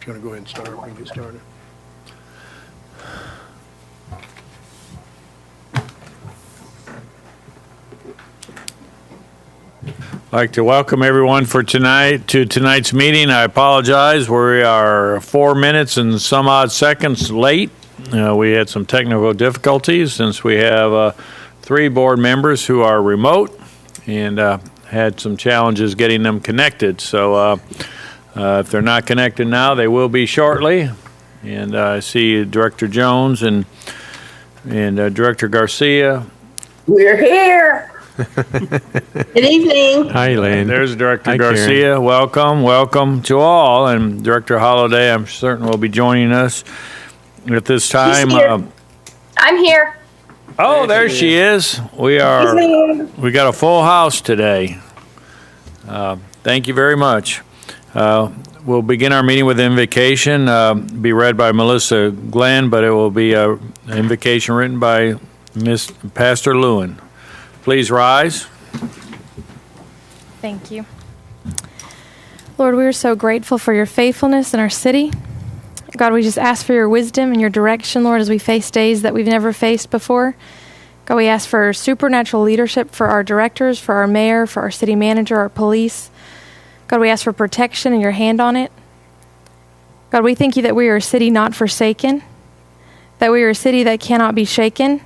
you want to go ahead and start, we can get started. I'd like to welcome everyone to tonight's meeting. I apologize. We are 4 minutes and some odd seconds late. We had some technical difficulties since we have 3 board members who are remote and had some challenges getting them connected. So if they're not connected now, they will be shortly. And I see Director Jones and Director Garcia. We're here. Good evening. Hi, Elaine. There's Director Hi, Garcia. Karen. Welcome to all. And Director Holliday, I'm certain, will be joining us at this time. I'm here. Oh, there she is. We got a full house today. Thank you very much. We'll begin our meeting with invocation, be read by Melissa Glenn, but it will be an invocation written by Miss Pastor Lewin. Please rise. Thank you. Lord, we are so grateful for your faithfulness in our city. God, we just ask for your wisdom and your direction, Lord, as we face days that we've never faced before. God, we ask for supernatural leadership for our directors, for our mayor, for our city manager, our police. God, we ask for protection and your hand on it. God, we thank you that we are a city not forsaken, that we are a city that cannot be shaken.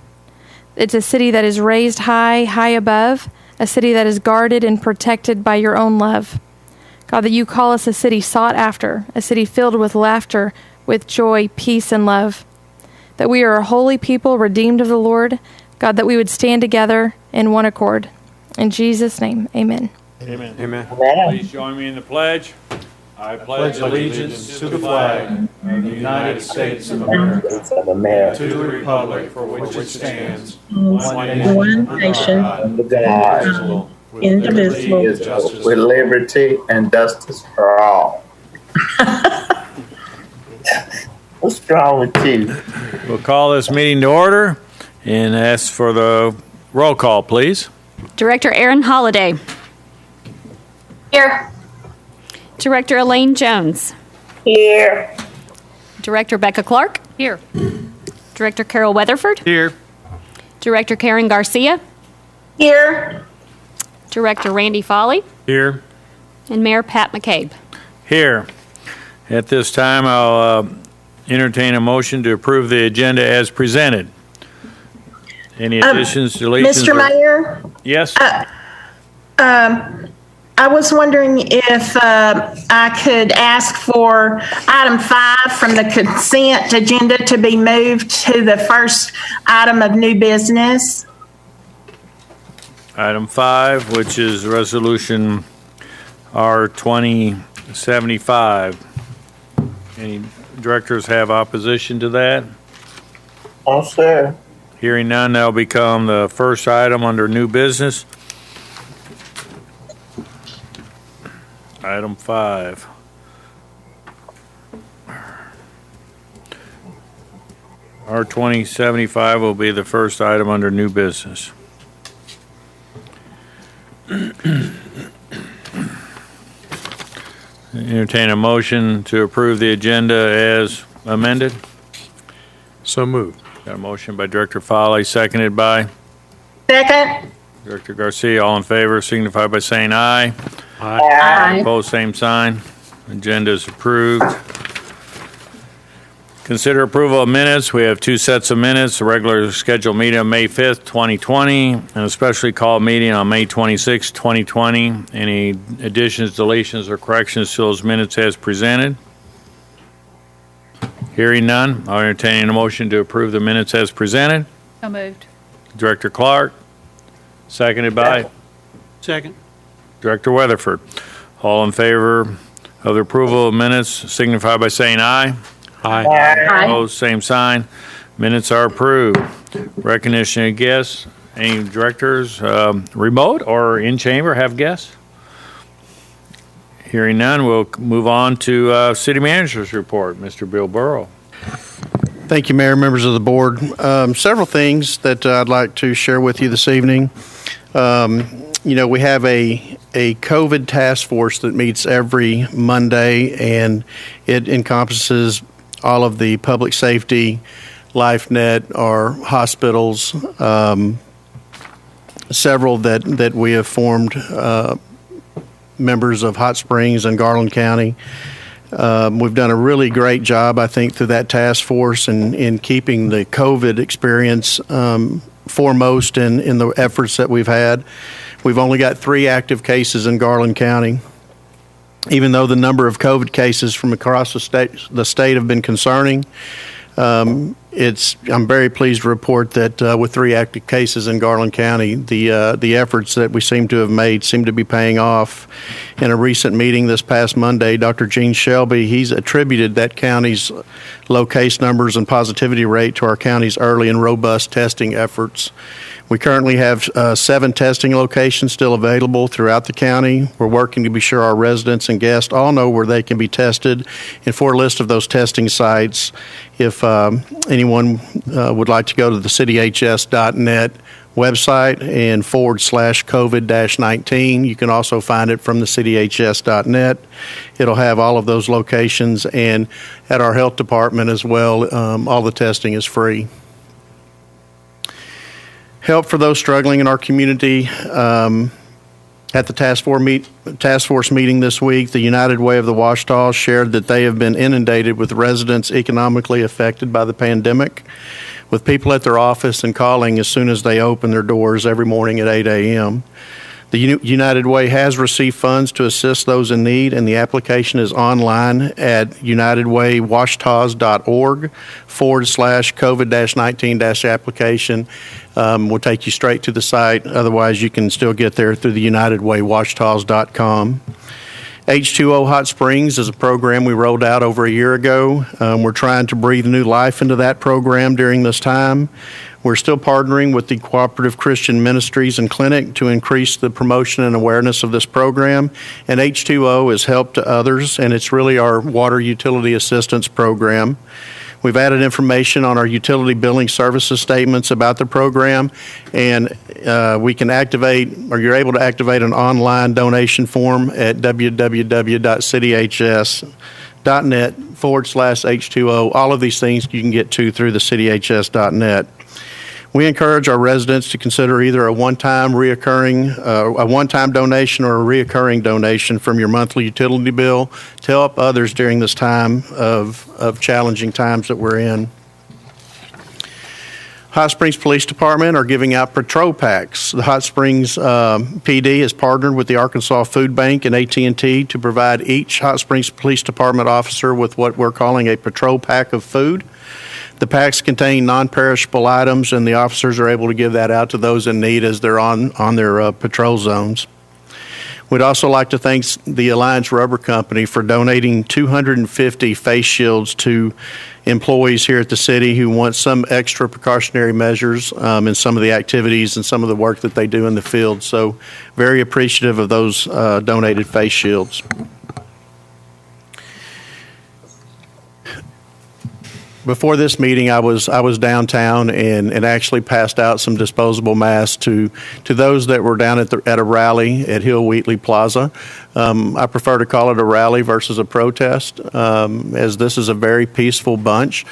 It's a city that is raised high, high above, a city that is guarded and protected by your own love. God, that you call us a city sought after, a city filled with laughter, with joy, peace, and love. That we are a holy people, redeemed of the Lord. God, that we would stand together in one accord. In Jesus' name, amen. Amen. Amen. Please join me in the pledge. I pledge allegiance to the flag of the United States of America, to the republic for which it stands, one nation, under God, indivisible, with liberty and justice for all. What's wrong with you? We'll call this meeting to order and ask for the roll call, please. Director Aaron Holliday. Here. Director Elaine Jones. Here. Director Becca Clark. Here. Director Carol Weatherford. Here. Director Karen Garcia. Here. Director Randy Foley. Here. And Mayor Pat McCabe. Here. At this time, I'll entertain a motion to approve the agenda as presented. Any additions, deletions? Mr. Mayor? Yes? I was wondering if I could ask for item 5 from the consent agenda to be moved to the first item of new business. Item 5, which is Resolution R 2075. Any directors have opposition to that? Oh, sir. Hearing none, that'll become the first item under new business. Item 5. R 2075 will be the first item under new business. Entertain a motion to approve the agenda as amended. So moved. Got a motion by Director Foley, seconded by Second? Director Garcia. All in favor signify by saying aye. Aye. Opposed, same sign. Agenda is approved. Consider approval of minutes. We have 2 sets of minutes, a regular scheduled meeting on May 5th, 2020, and a specially called meeting on May 26th, 2020. Any additions, deletions, or corrections to those minutes as presented? Hearing none, I'll entertain a motion to approve the minutes as presented. So moved. Director Clark, seconded by Second. Director Weatherford. All in favor of the approval of minutes signify by saying aye. Aye. Aye. Opposed, same sign. Minutes are approved. Recognition of guests. Any directors remote or in chamber have guests? Hearing none, we'll move on to City Manager's report. Mr. Bill Burrow. Thank you, Mayor, members of the board. Several things that I'd like to share with you this evening. we have a COVID task force that meets every Monday, and it encompasses all of the public safety, LifeNet, our hospitals, several that we have formed, members of Hot Springs and Garland County. We've done a really great job, I think, through that task force in keeping the COVID experience foremost in the efforts that we've had. We've only got 3 active cases in Garland County. Even though the number of COVID cases from across the state have been concerning, I'm very pleased to report that with 3 active cases in Garland County, the efforts that we seem to have made seem to be paying off. In a recent meeting this past Monday, Dr. Gene Shelby, he's attributed that county's low case numbers and positivity rate to our county's early and robust testing efforts. We currently have 7 testing locations still available throughout the county. We're working to be sure our residents and guests all know where they can be tested, and for a list of those testing sites, if anyone would like to go to the cityhs.net website and /COVID-19, you can also find it from the cityhs.net. It'll have all of those locations, and at our health department as well, all the testing is free. Help for those struggling in our community. At the task force meeting this week, the United Way of the Washtas shared that they have been inundated with residents economically affected by the pandemic, with people at their office and calling as soon as they open their doors every morning at 8 a.m. The United Way has received funds to assist those in need, and the application is online at unitedwaywashtas.org /COVID-19-application. We'll take you straight to the site. Otherwise, you can still get there through the unitedwaywashtas.com. H2O Hot Springs is a program we rolled out over a year ago. We're trying to breathe new life into that program during this time. We're still partnering with the Cooperative Christian Ministries and Clinic to increase the promotion and awareness of this program. And H2O is help to others, and it's really our water utility assistance program. We've added information on our utility billing services statements about the program, and we can activate, or you're able to activate, an online donation form at www.cityhs.net /H2O. All of these things you can get to through the cityhs.net. We encourage our residents to consider either a one-time donation or a reoccurring donation from your monthly utility bill to help others during this time of challenging times that we're in. Hot Springs Police Department are giving out patrol packs. The Hot Springs PD has partnered with the Arkansas Food Bank and AT&T to provide each Hot Springs Police Department officer with what we're calling a patrol pack of food. The packs contain non-perishable items, and the officers are able to give that out to those in need as they're on their patrol zones. We'd also like to thank the Alliance Rubber Company for donating 250 face shields to employees here at the city who want some extra precautionary measures in some of the activities and some of the work that they do in the field. So very appreciative of those donated face shields. Before this meeting, I was downtown and actually passed out some disposable masks to those that were down at a rally at Hill Wheatley Plaza. I prefer to call it a rally versus a protest, as this is a very peaceful bunch.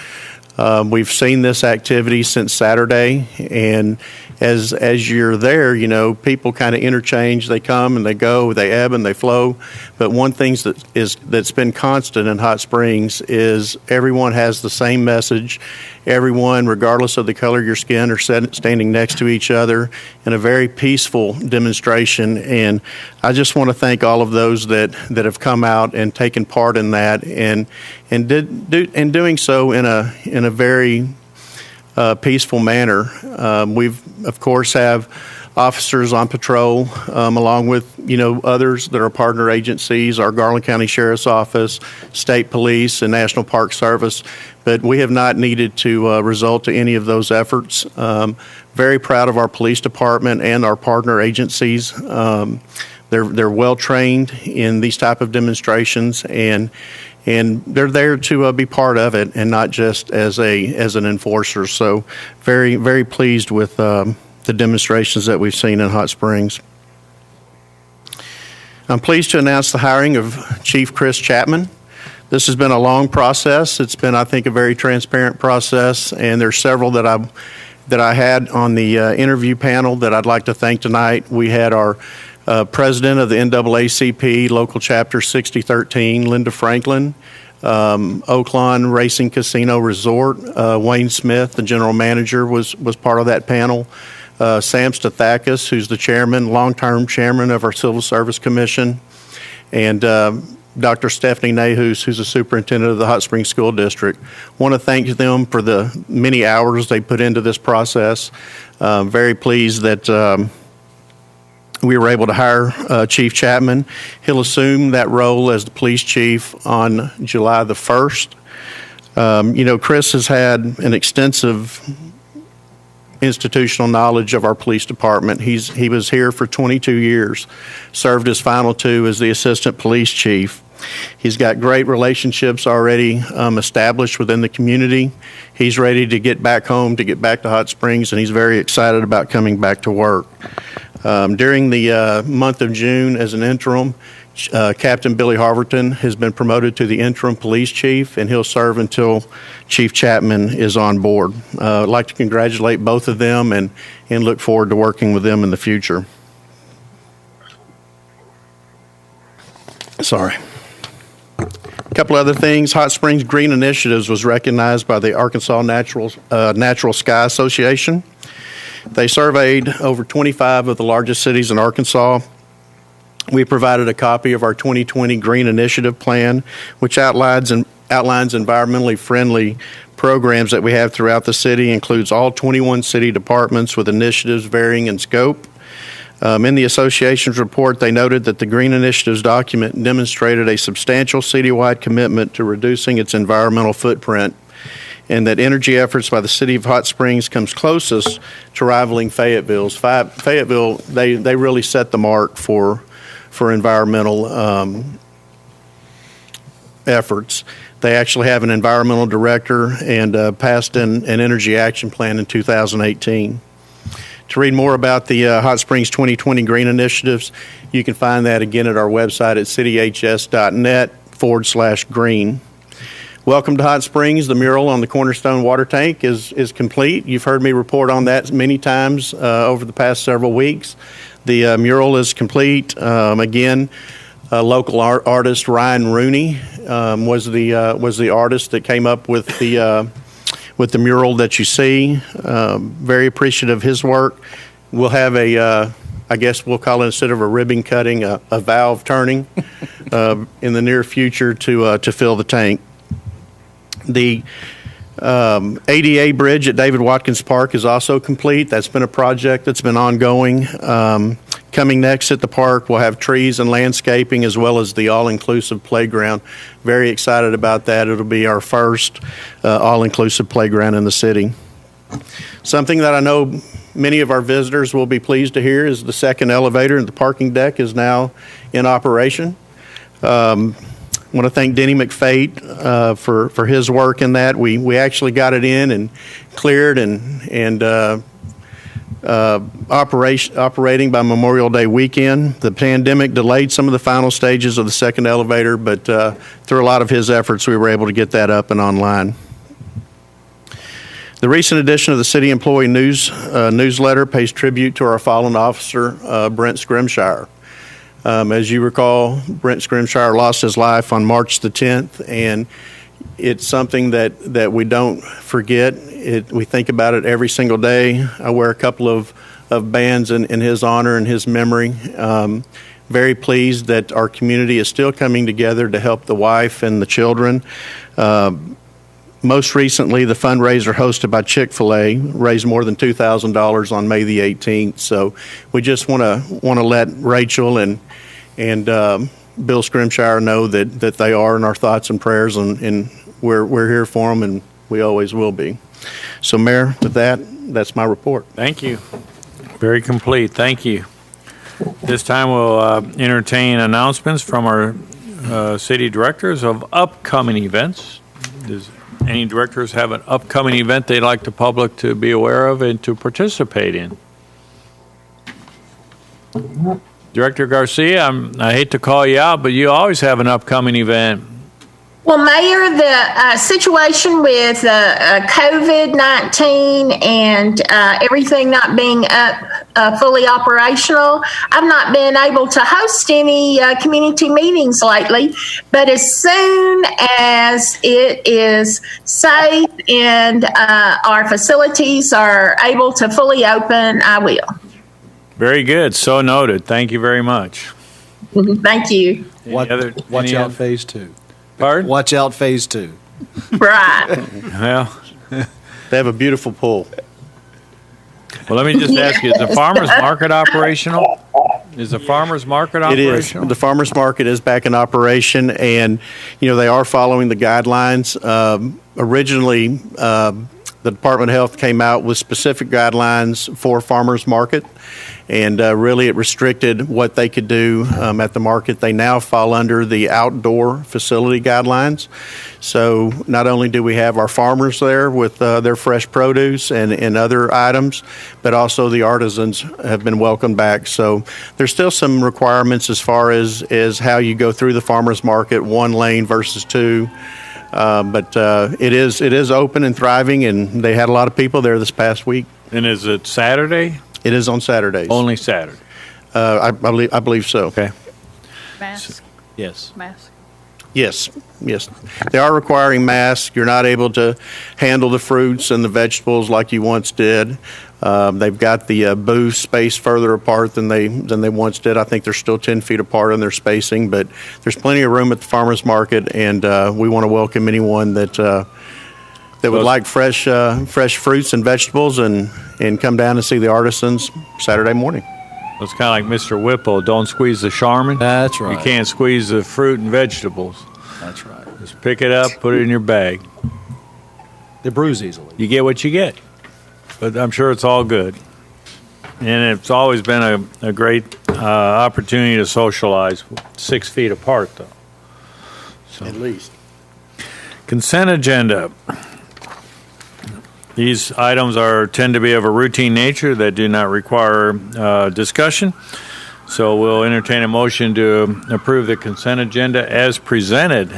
We've seen this activity since Saturday, and as you're there, people kind of interchange. They come and they go, they ebb and they flow. But one thing that's been constant in Hot Springs is everyone has the same message. Everyone, regardless of the color of your skin, are standing next to each other in a very peaceful demonstration. And I just want to thank all of those that have come out and taken part in that, and doing so in a very peaceful manner. We've, of course, have officers on patrol, along with, others that are partner agencies, our Garland County Sheriff's Office, State Police, and National Park Service. But we have not needed to resort to any of those efforts. Very proud of our police department and our partner agencies. They're well trained in these type of demonstrations, and they're there to be part of it and not just as an enforcer. So very, very pleased with the demonstrations that we've seen in Hot Springs. I'm pleased to announce the hiring of Chief Chris Chapman. This has been a long process. It's been, I think, a very transparent process, and there's several that I had on the interview panel that I'd like to thank tonight. We had our president of the NAACP, Local Chapter 6013, Linda Franklin, Oaklawn Racing Casino Resort, Wayne Smith, the general manager, was part of that panel. Sam Stathakis, who's the chairman, long-term chairman of our Civil Service Commission, and Dr. Stephanie Nahus, who's the superintendent of the Hot Springs School District. Want to thank them for the many hours they put into this process. Very pleased that we were able to hire Chief Chapman. He'll assume that role as the police chief on July the 1st. Chris has had an extensive institutional knowledge of our police department. He was here for 22 years, served his final 2 as the assistant police chief. He's got great relationships already established within the community. He's ready to get back home, to get back to Hot Springs, and he's very excited about coming back to work. During the month of June, as an interim, Captain Billy Harverton has been promoted to the interim police chief, and he'll serve until Chief Chapman is on board. I'd like to congratulate both of them and look forward to working with them in the future. Sorry. A couple other things. Hot Springs Green Initiatives was recognized by the Arkansas Natural Sky Association. They surveyed over 25 of the largest cities in Arkansas. We provided a copy of our 2020 Green Initiative Plan, which outlines environmentally friendly programs that we have throughout the city, includes all 21 city departments with initiatives varying in scope. In the association's report, they noted that the Green Initiatives document demonstrated a substantial citywide commitment to reducing its environmental footprint, and that energy efforts by the city of Hot Springs comes closest to rivaling Fayetteville's. Fayetteville, they really set the mark for environmental efforts. They actually have an environmental director and passed an energy action plan in 2018. To read more about the Hot Springs 2020 Green Initiatives, you can find that again at our website at cityhs.net/green. Welcome to Hot Springs. The mural on the Cornerstone water tank is complete. You've heard me report on that many times over the past several weeks. The mural is complete. Again, local artist Ryan Rooney was the artist that came up with the mural that you see. Very appreciative of his work. We'll have I guess we'll call it, instead of a ribbon cutting, a valve turning in the near future to fill the tank. The ADA bridge at David Watkins Park is also complete. That's been a project that's been ongoing. Coming next at the park, we'll have trees and landscaping as well as the all-inclusive playground. Very excited about that. It'll be our first all-inclusive playground in the city. Something that I know many of our visitors will be pleased to hear is the second elevator and the parking deck is now in operation. I want to thank Denny McFate for his work in that. We actually got it in and cleared and operating by Memorial Day weekend. The pandemic delayed some of the final stages of the second elevator, but through a lot of his efforts, we were able to get that up and online. The recent edition of the City Employee newsletter pays tribute to our fallen officer, Brent Scrimshire. As you recall, Brent Scrimshire lost his life on March the 10th, and it's something that we don't forget. We think about it every single day. I wear a couple of bands in his honor and his memory. Very pleased that our community is still coming together to help the wife and the children. Most recently, the fundraiser hosted by Chick-fil-A raised more than $2,000 on May the 18th. So we just want to let Rachel and Bill Scrimshire know that they are in our thoughts and prayers, and we're here for them, and we always will be. So, Mayor, with that's my report. Thank you. Very complete. Thank you. This time we'll entertain announcements from our city directors of upcoming events. Does any directors have an upcoming event they'd like the public to be aware of and to participate in? Director Garcia, I hate to call you out, but you always have an upcoming event. Well, Mayor, the situation with COVID-19 and everything not being fully operational, I've not been able to host any community meetings lately. But as soon as it is safe and our facilities are able to fully open, I will. Very good. So noted. Thank you very much. Thank you. Watch out phase 2. Pardon? Watch out phase 2. Right. Well, They have a beautiful pool. let me just ask you, is the farmer's market operational? Is the farmer's market It is. operational? The farmers market is back in operation, and they are following the guidelines. Originally, the Department of Health came out with specific guidelines for farmers market, and really it restricted what they could do at the market. They now fall under the outdoor facility guidelines. So not only do we have our farmers there with their fresh produce and other items, but also the artisans have been welcomed back. So there's still some requirements as far as how you go through the farmers market, 1 lane versus 2. But it is open and thriving, and they had a lot of people there this past week. And is it Saturday? It is on Saturdays. Only Saturday. I believe so. Okay. Mask. Yes. Mask. Yes. They are requiring masks. You're not able to handle the fruits and the vegetables like you once did. They've got the booth spaced further apart than they once did. I think they're still 10 feet apart in their spacing, but there's plenty of room at the farmers market, and we want to welcome anyone that would like fresh fruits and vegetables and come down and see the artisans Saturday morning. It's kind of like Mr. Whipple. Don't squeeze the Charmin. That's right. You can't squeeze the fruit and vegetables. That's right. Just pick it up, put it in your bag. They bruise easily. You get what you get. But I'm sure it's all good. And it's always been a great opportunity to socialize, 6 feet apart, though. So. At least. Consent agenda. These items tend to be of a routine nature that do not require discussion. So we'll entertain a motion to approve the consent agenda as presented.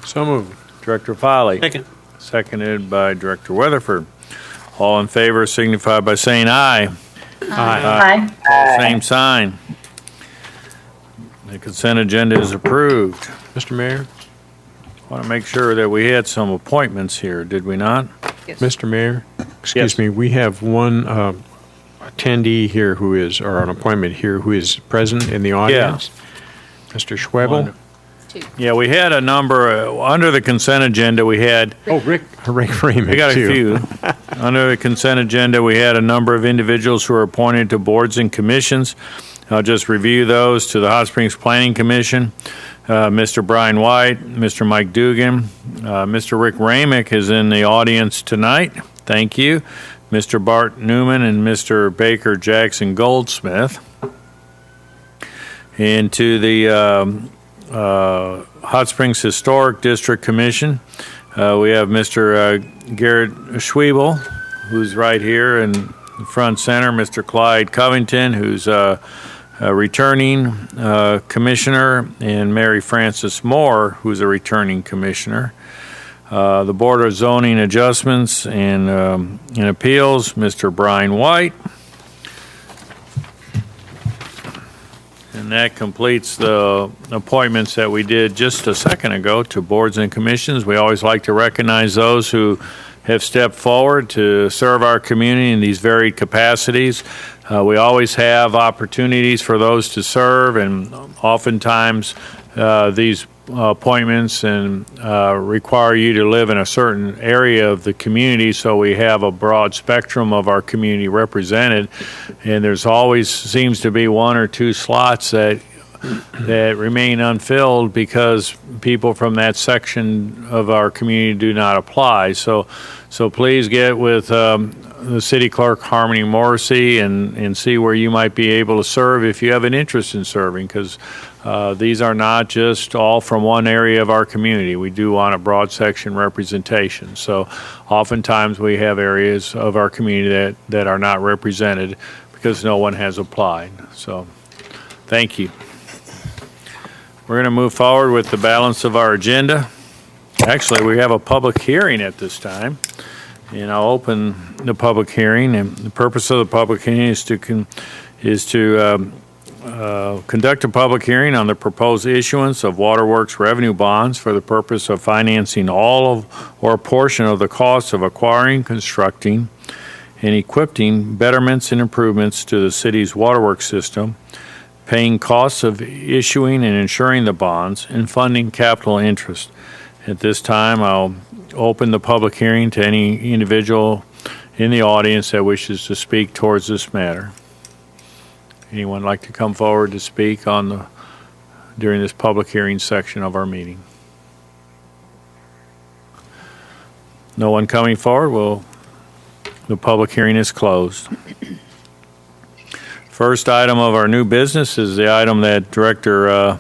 So moved. Director Foley. Second. Seconded by Director Weatherford. All in favor signify by saying aye. Aye. All same sign. The consent agenda is approved. Mr. Mayor? I want to make sure that we had some appointments here, did we not? Mr. Mayor, excuse Yes. me, we have one attendee here or an appointment here who is present in the audience. Mr. Schwebel. Yeah, we had a number, under the consent agenda, we had, Oh, Rick Freeman, we got a too. few. Under the consent agenda, we had a number of individuals who were appointed to boards and commissions. I'll just review those to the Hot Springs Planning Commission. Mr. Brian White, Mr. Mike Dugan, Mr. Rick Ramick is in the audience tonight. Thank you. Mr. Bart Newman and Mr. Baker Jackson Goldsmith. And to the Hot Springs Historic District Commission, we have Mr. Garrett Schwebel, who's right here in front center, Mr. Clyde Covington, who's a returning commissioner, and Mary Frances Moore, who's a returning commissioner. The Board of Zoning Adjustments and Appeals, Mr. Brian White. And that completes the appointments that we did just a second ago to boards and commissions. We always like to recognize those who have stepped forward to serve our community in these varied capacities. We always have opportunities for those to serve, and oftentimes these appointments require you to live in a certain area of the community, so we have a broad spectrum of our community represented, and there's always seems to be 1 or 2 slots that remain unfilled because people from that section of our community do not apply. So please get with the city clerk, Harmony Morrissey, and see where you might be able to serve if you have an interest in serving, because these are not just all from one area of our community. We do want a broad section representation. So oftentimes we have areas of our community that are not represented, because no one has applied. So, thank you. We're going to move forward with the balance of our agenda. Actually, we have a public hearing at this time, and I'll open the public hearing. And the purpose of the public hearing is to conduct a public hearing on the proposed issuance of waterworks revenue bonds for the purpose of financing all of or a portion of the costs of acquiring, constructing, and equipping betterments and improvements to the city's waterworks system, paying costs of issuing and insuring the bonds, and funding capital interest. At this time, I'll open the public hearing to any individual in the audience that wishes to speak towards this matter. Anyone like to come forward to speak during this public hearing section of our meeting? No one coming forward? The public hearing is closed. First item of our new business is the item that Director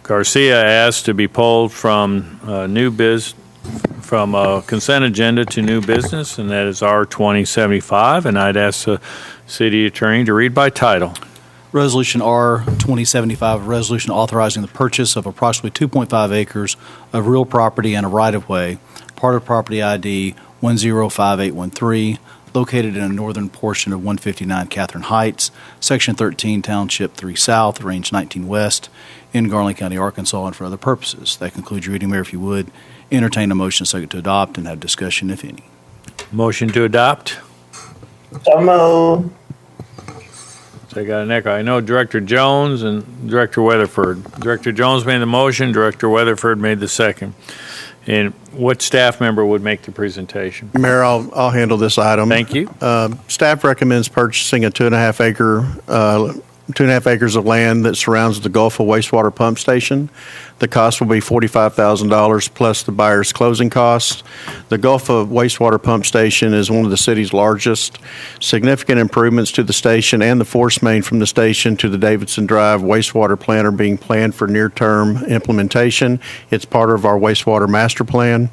Garcia asked to be pulled from consent agenda to new business, and that is R2075, and I'd ask the city attorney to read by title. Resolution R 2075, a resolution authorizing the purchase of approximately 2.5 acres of real property and a right-of-way, part of property ID 105813, located in a northern portion of 159 Catherine Heights, Section 13, Township 3 South, Range 19 West, in Garland County, Arkansas, and for other purposes. That concludes your reading, Mayor. If you would, entertain a motion second to adopt and have discussion, if any. Motion to adopt. So moved. So I got an echo. I know Director Jones and Director Weatherford. Director Jones made the motion. Director Weatherford made the second. And what staff member would make the presentation? Mayor, I'll handle this item. Thank you. Staff recommends purchasing a 2.5 acres of land that surrounds the Gulf of Wastewater Pump Station. The cost will be $45,000 plus the buyer's closing costs. The Gulf of Wastewater Pump Station is one of the city's largest. Significant improvements to the station and the force main from the station to the Davidson Drive wastewater plant are being planned for near-term implementation. It's part of our wastewater master plan.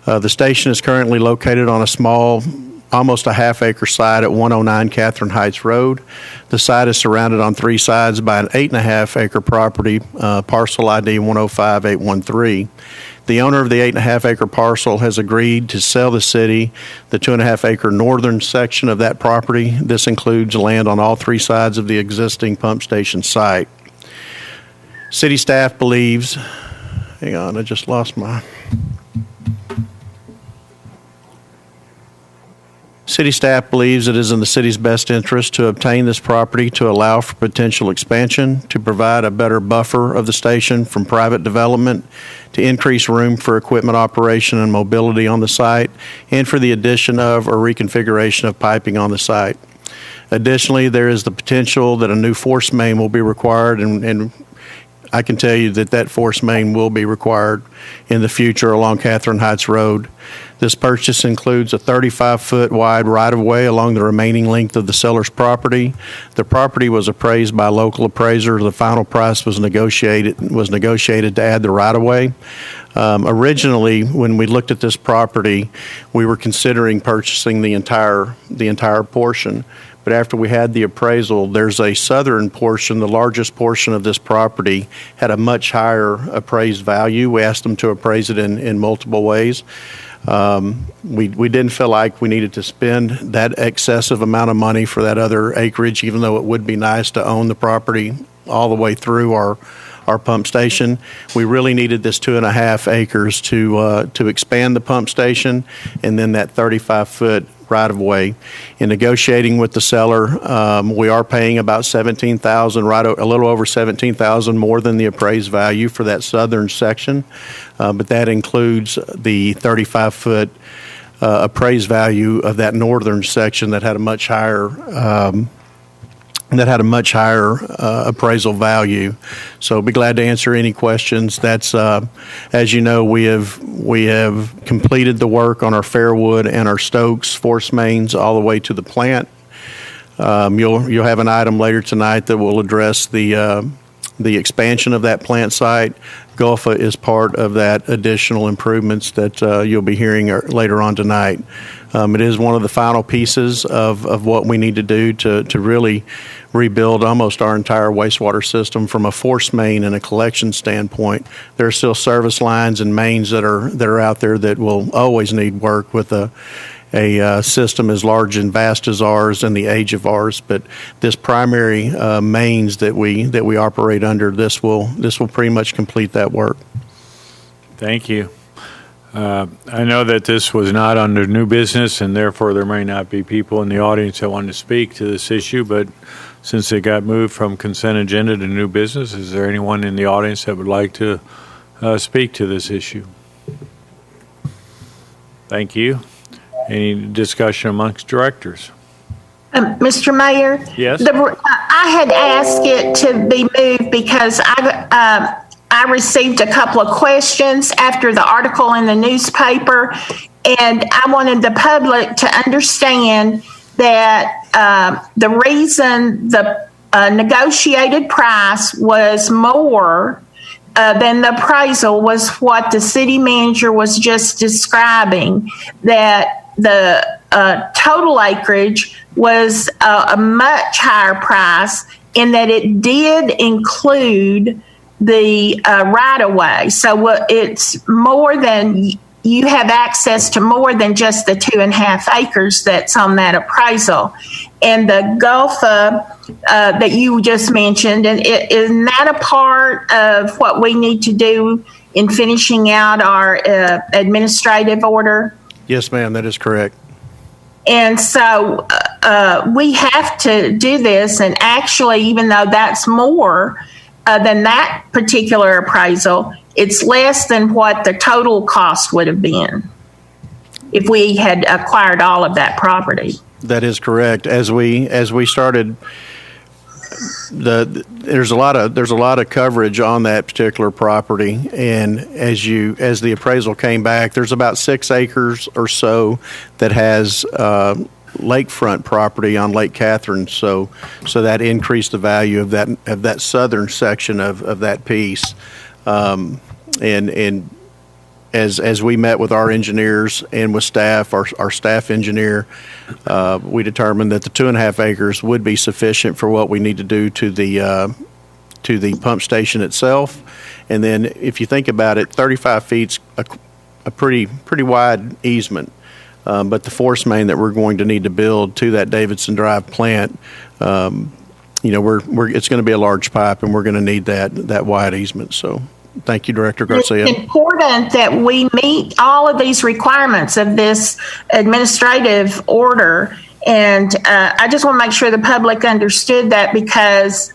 The station is currently located on a small, almost a half-acre site at 109 Catherine Heights Road. The site is surrounded on three sides by an 8.5-acre property, parcel ID 105813. The owner of the 8.5-acre parcel has agreed to sell the city the 2.5-acre northern section of that property. This includes land on all three sides of the existing pump station site. City staff believes, hang on, I just lost my... City staff believes it is in the city's best interest to obtain this property to allow for potential expansion, to provide a better buffer of the station from private development, to increase room for equipment operation and mobility on the site, and for the addition of or reconfiguration of piping on the site. Additionally, there is the potential that a new force main will be required, and I can tell you that force main will be required in the future along Catherine Heights Road. This purchase includes a 35-foot wide right-of-way along the remaining length of the seller's property. The property was appraised by a local appraiser. The final price was negotiated to add the right-of-way. Originally, when we looked at this property, we were considering purchasing the entire portion. But after we had the appraisal, there's a southern portion, the largest portion of this property, had a much higher appraised value. We asked them to appraise it in multiple ways. We didn't feel like we needed to spend that excessive amount of money for that other acreage, even though it would be nice to own the property all the way through our pump station. We really needed this 2.5 acres to expand the pump station, and then that 35-foot right-of-way. In negotiating with the seller, we are paying about $17,000, a little over $17,000 more than the appraised value for that southern section, but that includes the 35-foot appraised value of that northern section that had a much higher appraisal value. So I'll be glad to answer any questions. That's, as you know, we have completed the work on our Fairwood and our Stokes force mains all the way to the plant. You'll have an item later tonight that will address the the expansion of that plant site. Gulfa is part of that additional improvements that you'll be hearing later on tonight. It is one of the final pieces of what we need to do to really rebuild almost our entire wastewater system from a force main and a collection standpoint. There are still service lines and mains that are out there that will always need work with a system as large and vast as ours and the age of ours. But this primary mains that we operate under, this will pretty much complete that work. Thank you. I know that this was not under new business, and therefore there may not be people in the audience that want to speak to this issue, but since it got moved from consent agenda to new business, is there anyone in the audience that would like to speak to this issue? Thank you. Any discussion amongst directors? Mr. Mayor? Yes. I had asked it to be moved because I received a couple of questions after the article in the newspaper, and I wanted the public to understand that the reason the negotiated price was more than the appraisal was what the city manager was just describing, that the total acreage was a much higher price, in that it did include the right-of-way. So it's more than, you have access to more than just the 2.5 acres that's on that appraisal. And the Gulfa that you just mentioned, and isn't that a part of what we need to do in finishing out our administrative order? Yes, ma'am, that is correct. And so we have to do this, and actually, even though that's more than that particular appraisal, it's less than what the total cost would have been if we had acquired all of that property. That is correct. As we started, there's a lot of coverage on that particular property, and as the appraisal came back, there's about 6 acres or so that has lakefront property on Lake Catherine, so that increased the value of that southern section of that piece, and as we met with our engineers and with staff, our staff engineer, we determined that the 2.5 acres would be sufficient for what we need to do to the pump station itself. And then if you think about it, 35 feet's a pretty wide easement. But the force main that we're going to need to build to that Davidson Drive plant, it's going to be a large pipe, and we're going to need that wide easement. So thank you, Director Garcia. It's important that we meet all of these requirements of this administrative order. And I just want to make sure the public understood that, because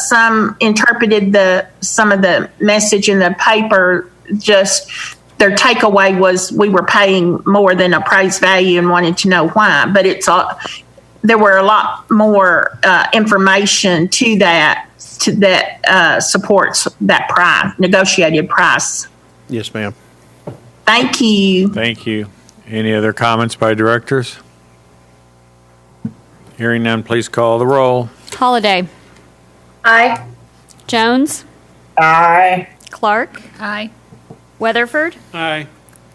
some interpreted some of the message in the paper, just their takeaway was we were paying more than appraised value and wanted to know why. But there were a lot more information to that supports that price, negotiated price. Yes, ma'am. Thank you. Thank you. Any other comments by directors? Hearing none, please call the roll. Holliday. Aye. Jones. Aye. Clark. Aye. Weatherford. Aye.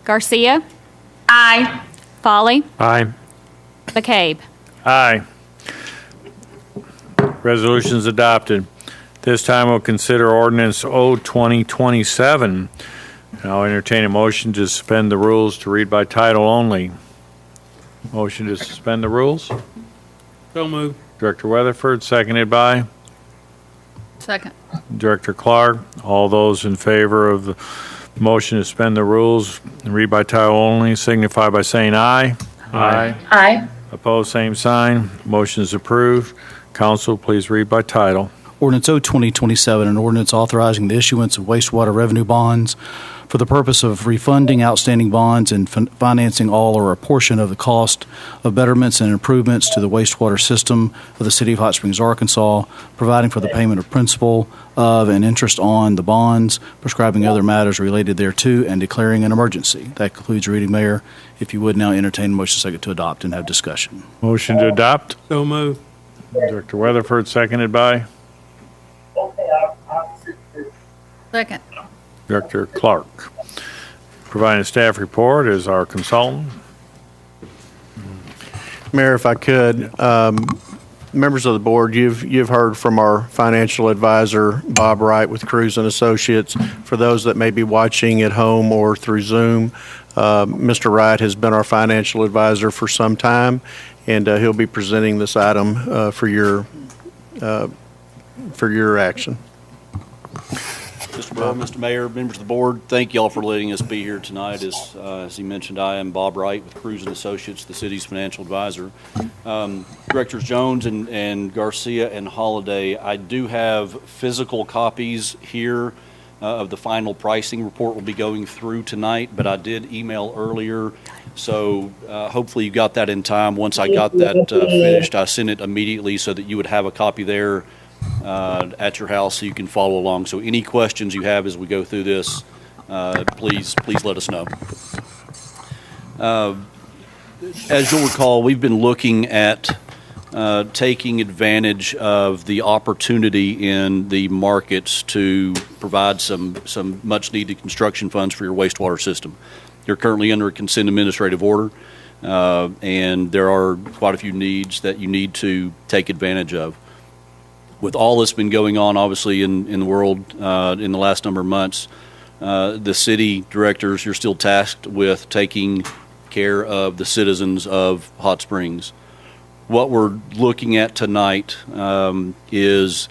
Garcia. Aye. Folly. Aye. McCabe. Aye. Resolution's adopted. This time we'll consider Ordinance 02027. I'll entertain a motion to suspend the rules to read by title only. Motion to suspend the rules. So moved. Director Weatherford, seconded by Second. Director Clark. All those in favor of the motion to suspend the rules and read by title only signify by saying aye. Aye. Aye. Opposed, same sign. Motion is approved. Council, please read by title. Ordinance 02027, an ordinance authorizing the issuance of wastewater revenue bonds for the purpose of refunding outstanding bonds and financing all or a portion of the cost of betterments and improvements to the wastewater system of the City of Hot Springs, Arkansas, providing for the payment of principal of and interest on the bonds, prescribing other matters related thereto, and declaring an emergency. That concludes reading, Mayor. If you would now entertain a motion second to adopt and have discussion. Motion to adopt. So moved. Director Weatherford, seconded by Second. Director Clark. Providing staff report is our consultant. Mayor, if I could, members of the board, you've heard from our financial advisor, Bob Wright with Cruz and Associates. For those that may be watching at home or through Zoom, Mr. Wright has been our financial advisor for some time, and he'll be presenting this item for your action. Mr. Burrow, Mr. Mayor, members of the board, thank y'all for letting us be here tonight. As he mentioned, I am Bob Wright with Cruz and Associates, the city's financial advisor. Directors Jones and Garcia and Holliday, I do have physical copies here of the final pricing report we'll be going through tonight, but I did email earlier, so hopefully you got that in time. Once I got that finished, I sent it immediately so that you would have a copy there at your house so you can follow along. So any questions you have as we go through this, please let us know. As you'll recall, we've been looking at taking advantage of the opportunity in the markets to provide some much needed construction funds for your wastewater system. You're currently under a consent administrative order, and there are quite a few needs that you need to take advantage of. With all that's been going on, obviously, in the world in the last number of months, the city directors, you're still tasked with taking care of the citizens of Hot Springs. What we're looking at tonight is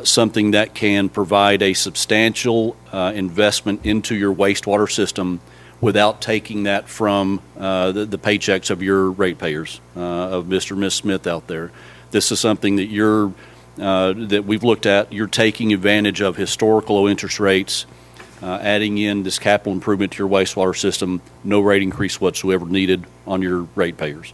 something that can provide a substantial investment into your wastewater system without taking that from the paychecks of your ratepayers, of Mr. and Ms. Smith out there. This is something that that we've looked at. You're taking advantage of historical low interest rates, adding in this capital improvement to your wastewater system, no rate increase whatsoever needed on your ratepayers.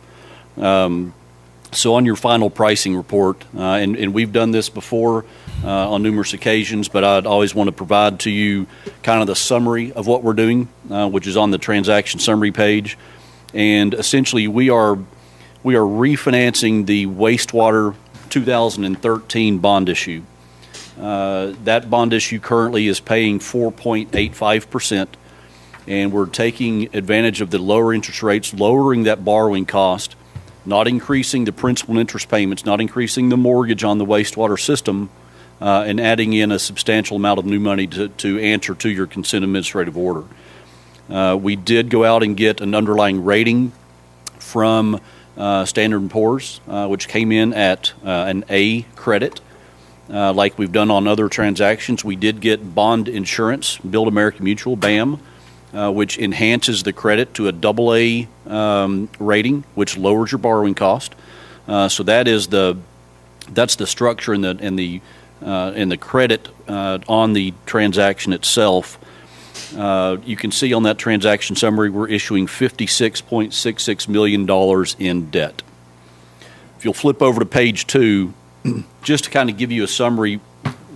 So on your final pricing report, and we've done this before on numerous occasions, but I'd always want to provide to you kind of the summary of what we're doing, which is on the transaction summary page. And essentially we are refinancing the wastewater 2013 bond issue. That bond issue currently is paying 4.85%, and we're taking advantage of the lower interest rates, lowering that borrowing cost, not increasing the principal and interest payments, not increasing the mortgage on the wastewater system, and adding in a substantial amount of new money to answer to your consent administrative order. We did go out and get an underlying rating from Standard & Poor's, which came in at an A credit. Like we've done on other transactions, we did get bond insurance, Build America Mutual, BAM, which enhances the credit to a AA rating, which lowers your borrowing cost. So that's the structure and the credit on the transaction itself. You can see on that transaction summary, we're issuing $56.66 million in debt. If you'll flip over to page 2, just to kind of give you a summary,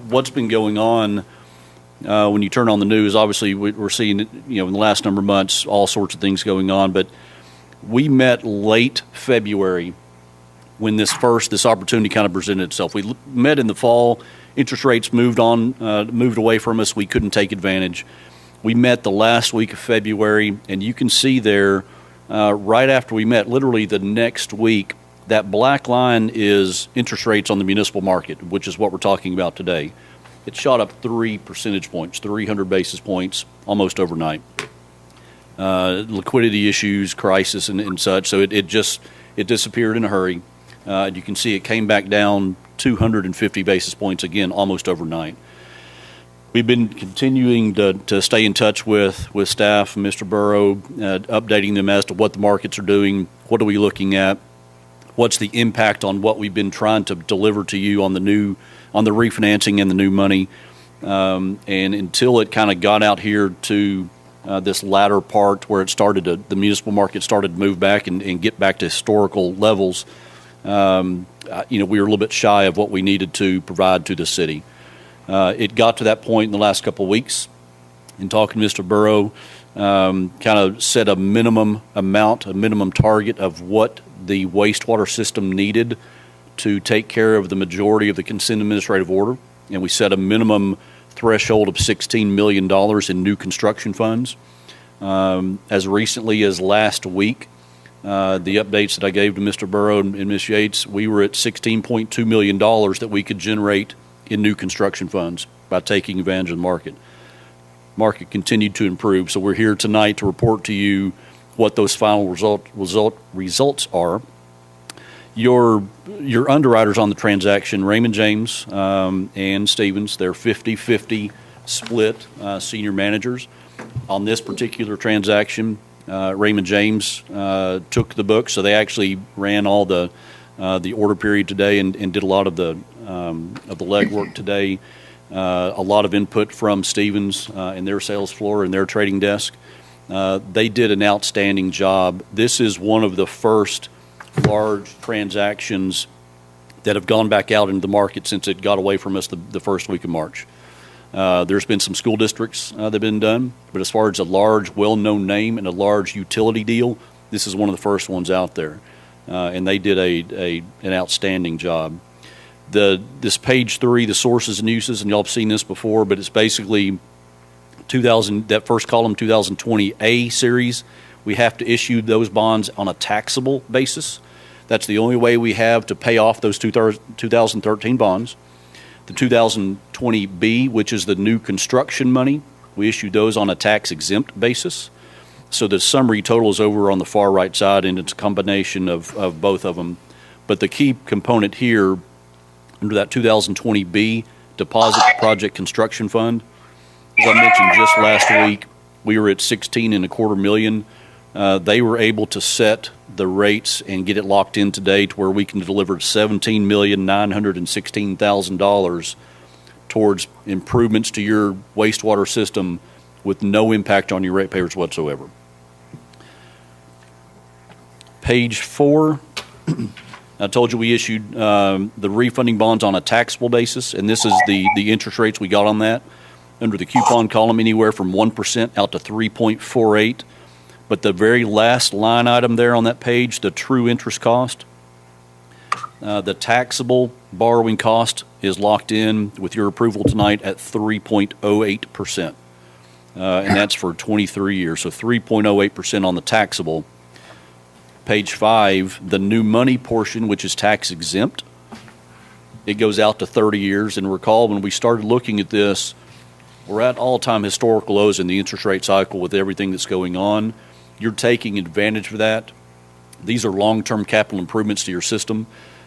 what's been going on when you turn on the news. Obviously, we're seeing, in the last number of months, all sorts of things going on, but we met late February when this opportunity kind of presented itself. We met in the fall. Interest rates moved away from us. We couldn't take advantage. We met the last week of February, and you can see there, right after we met, literally the next week, that black line is interest rates on the municipal market, which is what we're talking about today. It shot up 3 percentage points, 300 basis points, almost overnight. Liquidity issues, crisis, and such, so it disappeared in a hurry. You can see it came back down 250 basis points again, almost overnight. We've been continuing to stay in touch with staff and Mr. Burrow, updating them as to what the markets are doing, what are we looking at, what's the impact on what we've been trying to deliver to you on the refinancing and the new money. And until it kind of got out here to this latter part where the municipal market started to move back and get back to historical levels, we were a little bit shy of what we needed to provide to the city. It got to that point in the last couple of weeks. In talking to Mr. Burrow, kind of set a minimum target of what the wastewater system needed to take care of the majority of the consent administrative order, and we set a minimum threshold of $16 million in new construction funds. As recently as last week, the updates that I gave to Mr. Burrow and Ms. Yates, we were at $16.2 million that we could generate in new construction funds by taking advantage of the market. Market continued to improve, so we're here tonight to report to you what those final results are. Your underwriters on the transaction, Raymond James and Stevens, they're 50-50 split senior managers. On this particular transaction, Raymond James took the book, so they actually ran all the order period today and did a lot of the legwork today. A lot of input from Stevens and their sales floor and their trading desk. They did an outstanding job. This is one of the first large transactions that have gone back out into the market since it got away from us the first week of March. There's been some school districts that have been done, but as far as a large, well-known name and a large utility deal, this is one of the first ones out there, and they did an outstanding job. This page 3, the sources and uses, and y'all have seen this before, but it's basically that first column, 2020A series. We have to issue those bonds on a taxable basis. That's the only way we have to pay off those 2013 bonds. The 2020B, which is the new construction money, we issue those on a tax-exempt basis. So the summary total is over on the far right side, and it's a combination of both of them. But the key component here, under that 2020B, Deposit Project Construction Fund, as I mentioned just last week, we were at $16.25 million. They were able to set the rates and get it locked in today to where we can deliver $17,916,000 towards improvements to your wastewater system with no impact on your ratepayers whatsoever. Page 4, I told you we issued the refunding bonds on a taxable basis, and this is the interest rates we got on that. Under the coupon column, anywhere from 1% out to 3.48. But the very last line item there on that page, the true interest cost, the taxable borrowing cost is locked in with your approval tonight at 3.08%. And that's for 23 years, so 3.08% on the taxable. Page 5, the new money portion, which is tax exempt, it goes out to 30 years. And recall when we started looking at this, we're at all-time historical lows in the interest rate cycle with everything that's going on. You're taking advantage of that. These are long-term capital improvements to your system.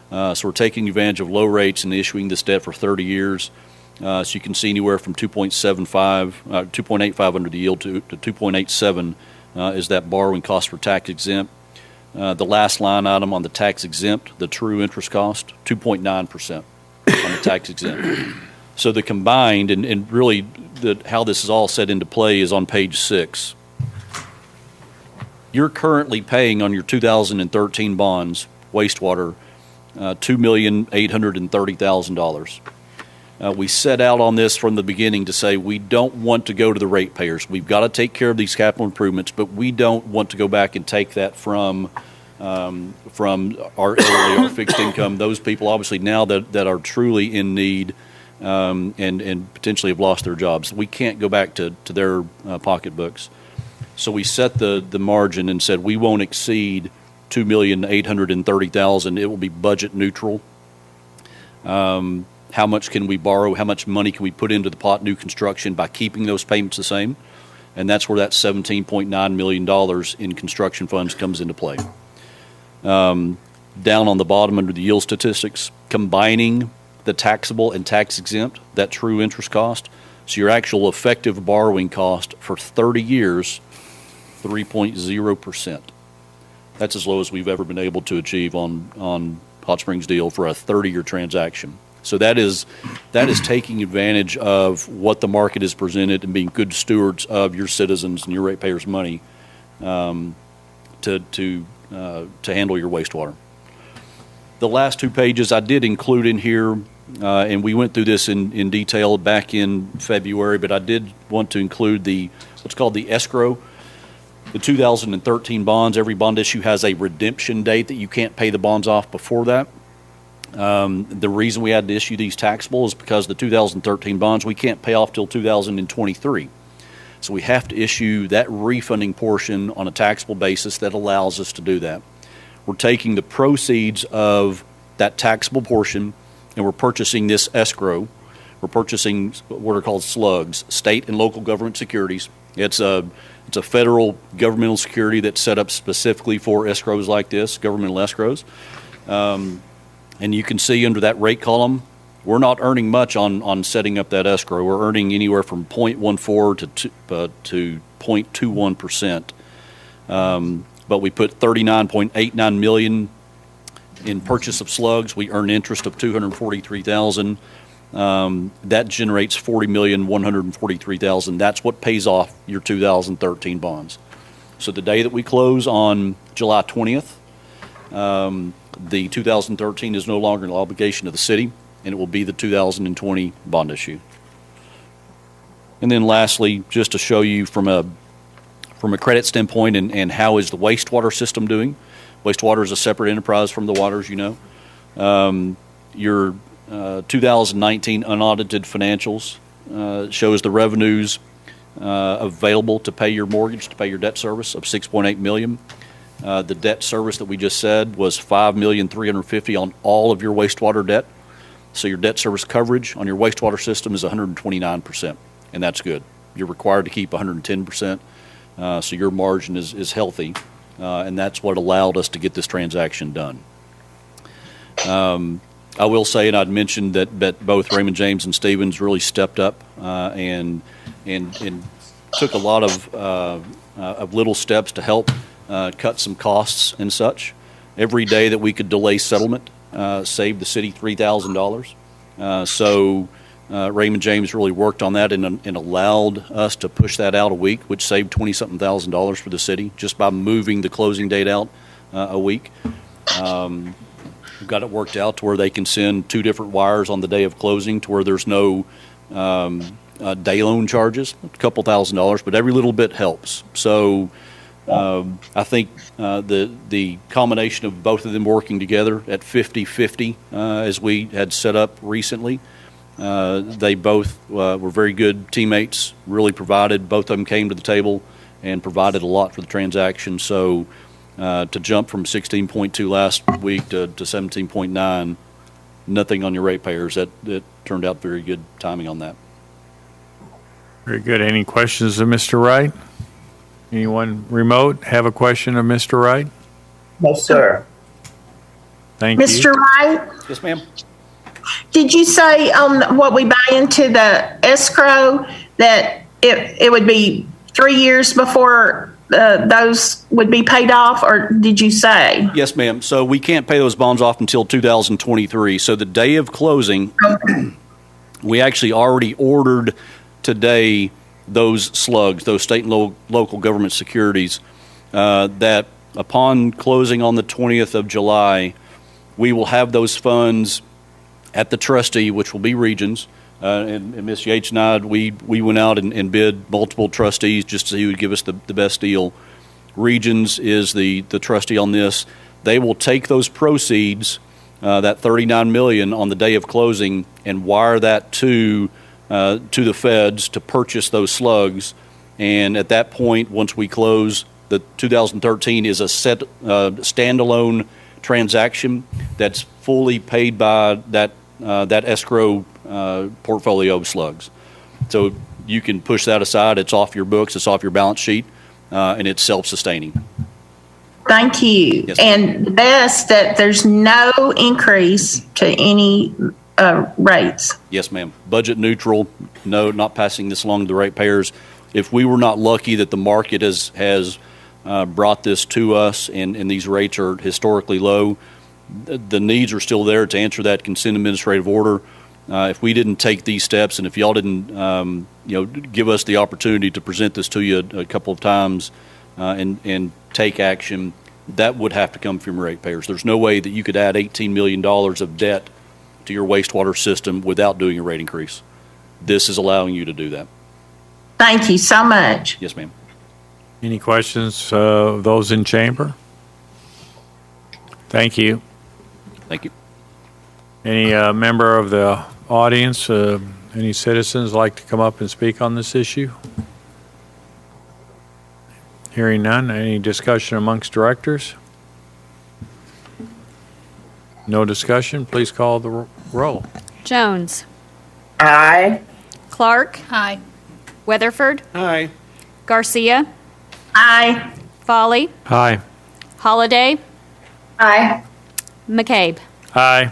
So we're taking advantage of low rates and issuing this debt for 30 years. So you can see anywhere from 2.85 under the yield to 2.87 is that borrowing cost for tax exempt. The last line item on the tax exempt, the true interest cost, 2.9% on the tax exempt. So the combined, and really how this is all set into play is on page 6. You're currently paying on your 2013 bonds, wastewater, $2,830,000. We set out on this from the beginning to say we don't want to go to the ratepayers. We've got to take care of these capital improvements, but we don't want to go back and take that from our elderly or fixed income. Those people, obviously, now that are truly in need and potentially have lost their jobs. We can't go back to their pocketbooks. So we set the margin and said we won't exceed $2,830,000. It will be budget neutral. How much can we borrow? How much money can we put into the pot new construction by keeping those payments the same? And that's where that $17.9 million in construction funds comes into play. Down on the bottom under the yield statistics, combining the taxable and tax exempt, that true interest cost. So your actual effective borrowing cost for 30 years, 3.0%. That's as low as we've ever been able to achieve on Hot Springs deal for a 30-year transaction. So that is taking advantage of what the market has presented and being good stewards of your citizens and your ratepayers' money to handle your wastewater. The last 2 pages I did include in here, and we went through this in detail back in February, but I did want to include what's called the escrow. The 2013 bonds, every bond issue has a redemption date that you can't pay the bonds off before that. The reason we had to issue these taxable is because the 2013 bonds we can't pay off till 2023. So we have to issue that refunding portion on a taxable basis that allows us to do that. We're taking the proceeds of that taxable portion and we're purchasing this escrow. We're purchasing what are called slugs, state and local government securities. It's a federal governmental security that's set up specifically for escrows like this, governmental escrows. And you can see under that rate column, we're not earning much on setting up that escrow. We're earning anywhere from 0.14 to 0.21%. But we put $39.89 million in purchase of slugs. We earn interest of $243,000. That generates $40,143,000. That's what pays off your 2013 bonds. So the day that we close on July 20th, the 2013 is no longer an obligation of the city, and it will be the 2020 bond issue. And then lastly, just to show you from a credit standpoint and how is the wastewater system doing. Wastewater is a separate enterprise from the water, as you know. Your 2019 unaudited financials shows the revenues available to pay your mortgage, to pay your debt service of $6.8 million. The debt service that we just said was $5,350,000 on all of your wastewater debt. So your debt service coverage on your wastewater system is 129%, and that's good. You're required to keep 110%, so your margin is healthy, and that's what allowed us to get this transaction done. I will say, and I'd mentioned that both Raymond James and Stevens really stepped up and took a lot of little steps to help cut some costs and such. Every day that we could delay settlement saved the city $3,000. So Raymond James really worked on that and allowed us to push that out a week, which saved $20-something thousand for the city just by moving the closing date out a week. We've got it worked out to where they can send 2 different wires on the day of closing to where there's no day loan charges, a couple $1,000s, but every little bit helps. So I think the combination of both of them working together at 50-50 as we had set up recently, they both were very good teammates, really provided. Both of them came to the table and provided a lot for the transaction. So to jump from 16.2 last week to 17.9, nothing on your ratepayers. That turned out very good timing on that. Very good. Any questions of Mr. Wright? Anyone remote have a question of Mr. Wright? No, sir. Thank you. Mr. Wright, Yes, ma'am. did you say on what we buy into the escrow that it would be 3 years before those would be paid off, or did you say? Yes, ma'am. So we can't pay those bonds off until 2023. So the day of closing, we actually already ordered today those slugs, those state and local government securities, that upon closing on the 20th of July, we will have those funds at the trustee, which will be Regions. And Ms. Yates and I, we went out and bid multiple trustees just to see who would give us the best deal. Regions is the trustee on this. They will take those proceeds, that $39 million on the day of closing, and wire that to the feds to purchase those slugs. And at that point, once we close, the 2013 is a standalone transaction that's fully paid by that escrow portfolio of slugs. So you can push that aside. It's off your books. It's off your balance sheet, and it's self-sustaining. Thank you. Yes, and best that there's no increase to any rates. Yes, ma'am. Budget neutral. No, not passing this along to the ratepayers. If we were not lucky that the market has brought this to us and these rates are historically low, the needs are still there to answer that consent administrative order. If we didn't take these steps, and if y'all didn't, give us the opportunity to present this to you a couple of times and take action, that would have to come from your ratepayers. There's no way that you could add $18 million of debt to your wastewater system without doing a rate increase. This is allowing you to do that. Thank you so much. Yes, ma'am. Any questions of those in chamber? Thank you. Thank you. Any member of the audience, any citizens like to come up and speak on this issue? Hearing none, any discussion amongst directors? No discussion, please call the roll. Jones. Aye. Clark. Aye. Weatherford. Aye. Garcia. Aye. Folly. Aye. Holiday. Aye. McCabe. Aye.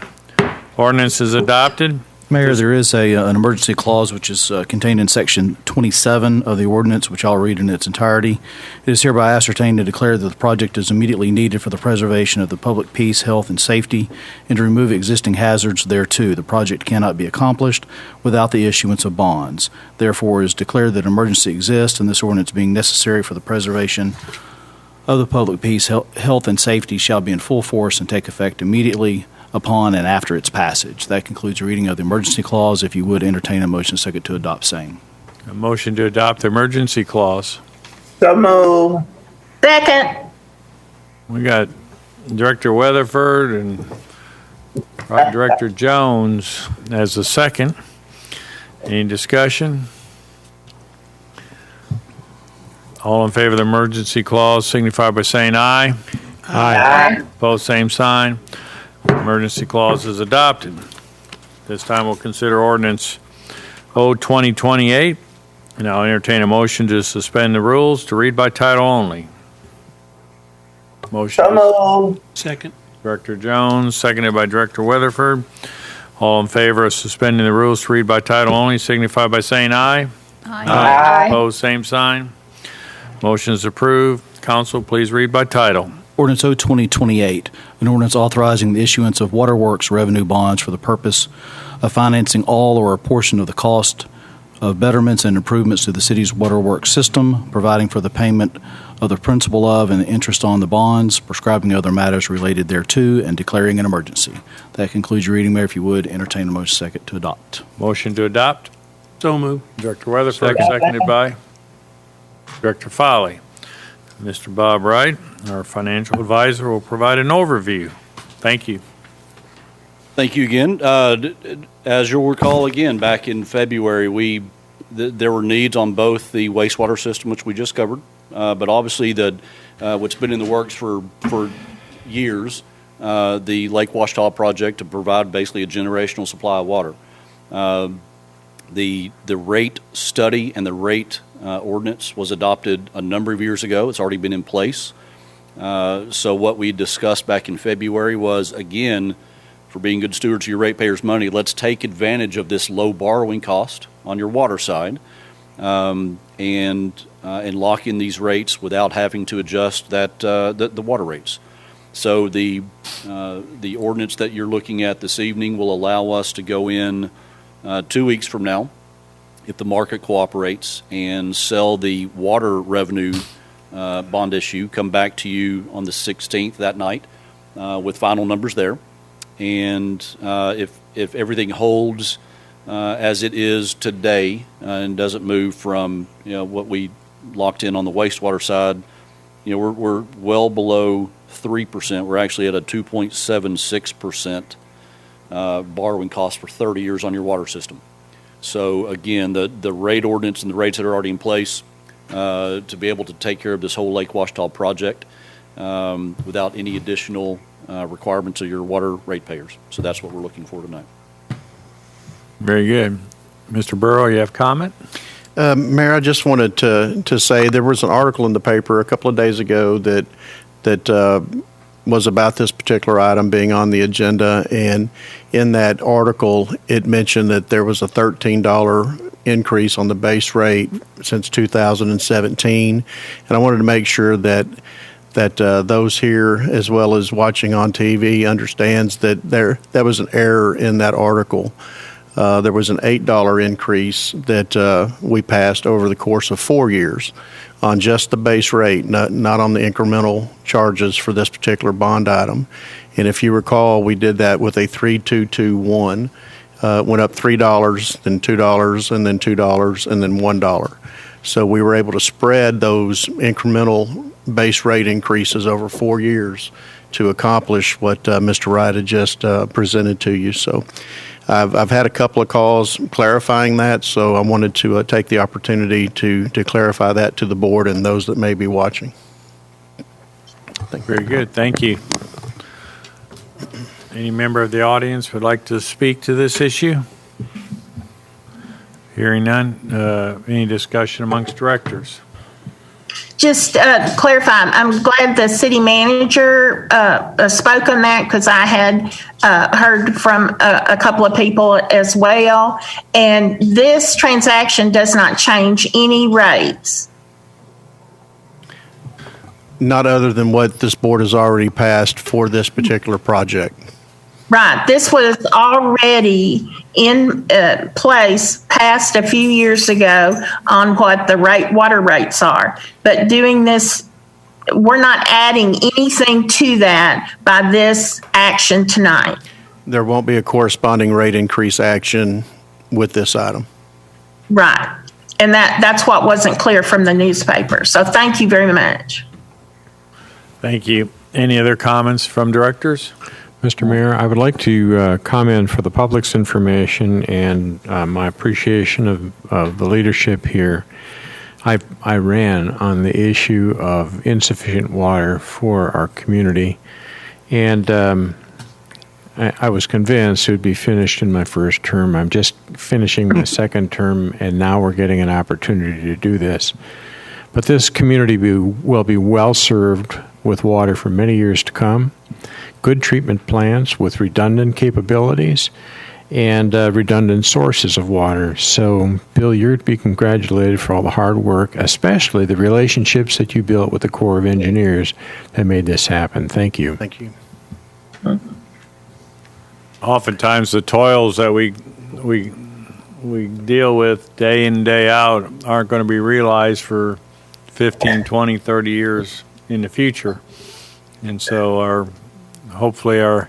Ordinance is adopted. Mayor, there is an emergency clause which is contained in Section 27 of the ordinance, which I'll read in its entirety. It is hereby ascertained and declared that the project is immediately needed for the preservation of the public peace, health, and safety, and to remove existing hazards thereto. The project cannot be accomplished without the issuance of bonds. Therefore, it is declared that an emergency exists, and this ordinance being necessary for the preservation of the public peace, health, and safety shall be in full force and take effect immediately upon and after its passage. That concludes the reading of the emergency clause. If you would entertain a motion second to adopt same. A motion to adopt the emergency clause. So move. Second. We got Director Weatherford and Director Jones as the second. Any discussion? All in favor of the emergency clause signify by saying aye. Aye. Opposed, same sign. Emergency clause is adopted. This time we'll consider ordinance O-2028, and I'll entertain a motion to suspend the rules to read by title only. Motion. So move. Second. Director Jones, seconded by Director Weatherford. All in favor of suspending the rules to read by title only signify by saying aye. Aye. Opposed, same sign. Motion is approved. Council, please read by title. Ordinance O-2028, an ordinance authorizing the issuance of waterworks revenue bonds for the purpose of financing all or a portion of the cost of betterments and improvements to the city's waterworks system, providing for the payment of the principal of and the interest on the bonds, prescribing other matters related thereto, and declaring an emergency. That concludes your reading, Mayor. If you would, entertain a motion second to adopt. Motion to adopt. So moved. Director Weatherford, seconded by Director Foley. Mr. Bob Wright, our financial advisor, will provide an overview. Thank you. Thank you again. As you'll recall, again, back in February, there were needs on both the wastewater system, which we just covered, but obviously what's been in the works for years, the Lake Washita project to provide basically a generational supply of water. The rate study and the rate ordinance was adopted a number of years ago. It's already been in place. So what we discussed back in February was, again, for being good stewards of your ratepayers' money, let's take advantage of this low borrowing cost on your water side and lock in these rates without having to adjust the water rates. So the ordinance that you're looking at this evening will allow us to go in 2 weeks from now, if the market cooperates, and sell the water revenue bond issue, come back to you on the 16th that night with final numbers there. And if everything holds as it is today and doesn't move from what we locked in on the wastewater side, we're well below 3%. We're actually at a 2.76% borrowing cost for 30 years on your water system. So again, the rate ordinance and the rates that are already in place to be able to take care of this whole Lake Washita project without any additional requirements of your water ratepayers. So that's what we're looking for tonight. Very good. Mr. Burrow, you have comment? Mayor, I just wanted to say there was an article in the paper a couple of days ago that was about this particular item being on the agenda, and in that article it mentioned that there was a $13 increase on the base rate since 2017, and I wanted to make sure that those here, as well as watching on TV, understands that that was an error in that article. There was an $8 increase that we passed over the course of 4 years on just the base rate, not on the incremental charges for this particular bond item. And if you recall, we did that with a 3-2-2-1. Went up $3, then $2, and then $2, and then $1. So we were able to spread those incremental base rate increases over 4 years to accomplish what Mr. Wright had just presented to you. So I've had a couple of calls clarifying that, so I wanted to take the opportunity to clarify that to the board and those that may be watching. Very good. Thank you. Any member of the audience would like to speak to this issue? Hearing none. Any discussion amongst directors? Just clarify, I'm glad the city manager spoke on that because I had heard from a couple of people as well. And this transaction does not change any rates. Not other than what this board has already passed for this particular project. Right. This was already in place, passed a few years ago on what the water rates are. But doing this, we're not adding anything to that by this action tonight. There won't be a corresponding rate increase action with this item. Right. And that's what wasn't clear from the newspaper. So thank you very much. Thank you. Any other comments from directors? Mr. Mayor, I would like to comment for the public's information and my appreciation of the leadership here. I ran on the issue of insufficient water for our community, and I was convinced it would be finished in my first term. I'm just finishing my second term, and now we're getting an opportunity to do this. But this community will be well served with water for many years to come. Good treatment plants with redundant capabilities and redundant sources of water. So, Bill, you're to be congratulated for all the hard work, especially the relationships that you built with the Corps of Engineers that made this happen. Thank you. Thank you. Oftentimes, the toils that we deal with day in, day out aren't going to be realized for 15, 20, 30 years in the future. And so hopefully our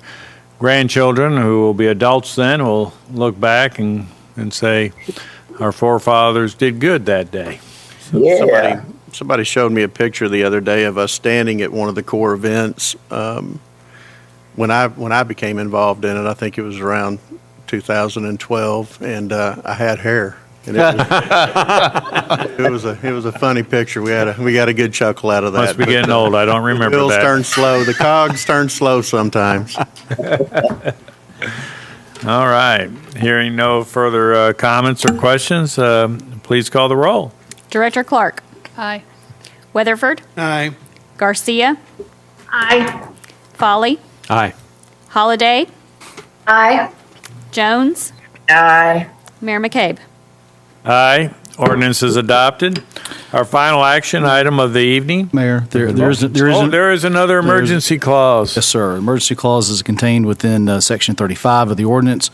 grandchildren, who will be adults then, will look back and say, our forefathers did good that day. Yeah. Somebody showed me a picture the other day of us standing at one of the Corps events when I became involved in it. I think it was around 2012, and I had hair. And it was a funny picture. We got a good chuckle out of that. Must be getting old. I don't remember the wheels that. turn slow. The cogs turn slow sometimes. All right. Hearing no further comments or questions, please call the roll. Director Clark. Aye. Weatherford. Aye. Garcia. Aye. Folly. Aye. Holliday. Aye. Jones. Aye. Mayor McCabe. Aye. Ordinance is adopted. Our final action item of the evening. Mayor, there is Another emergency clause. Yes, sir. Emergency clause is contained within Section 35 of the ordinance,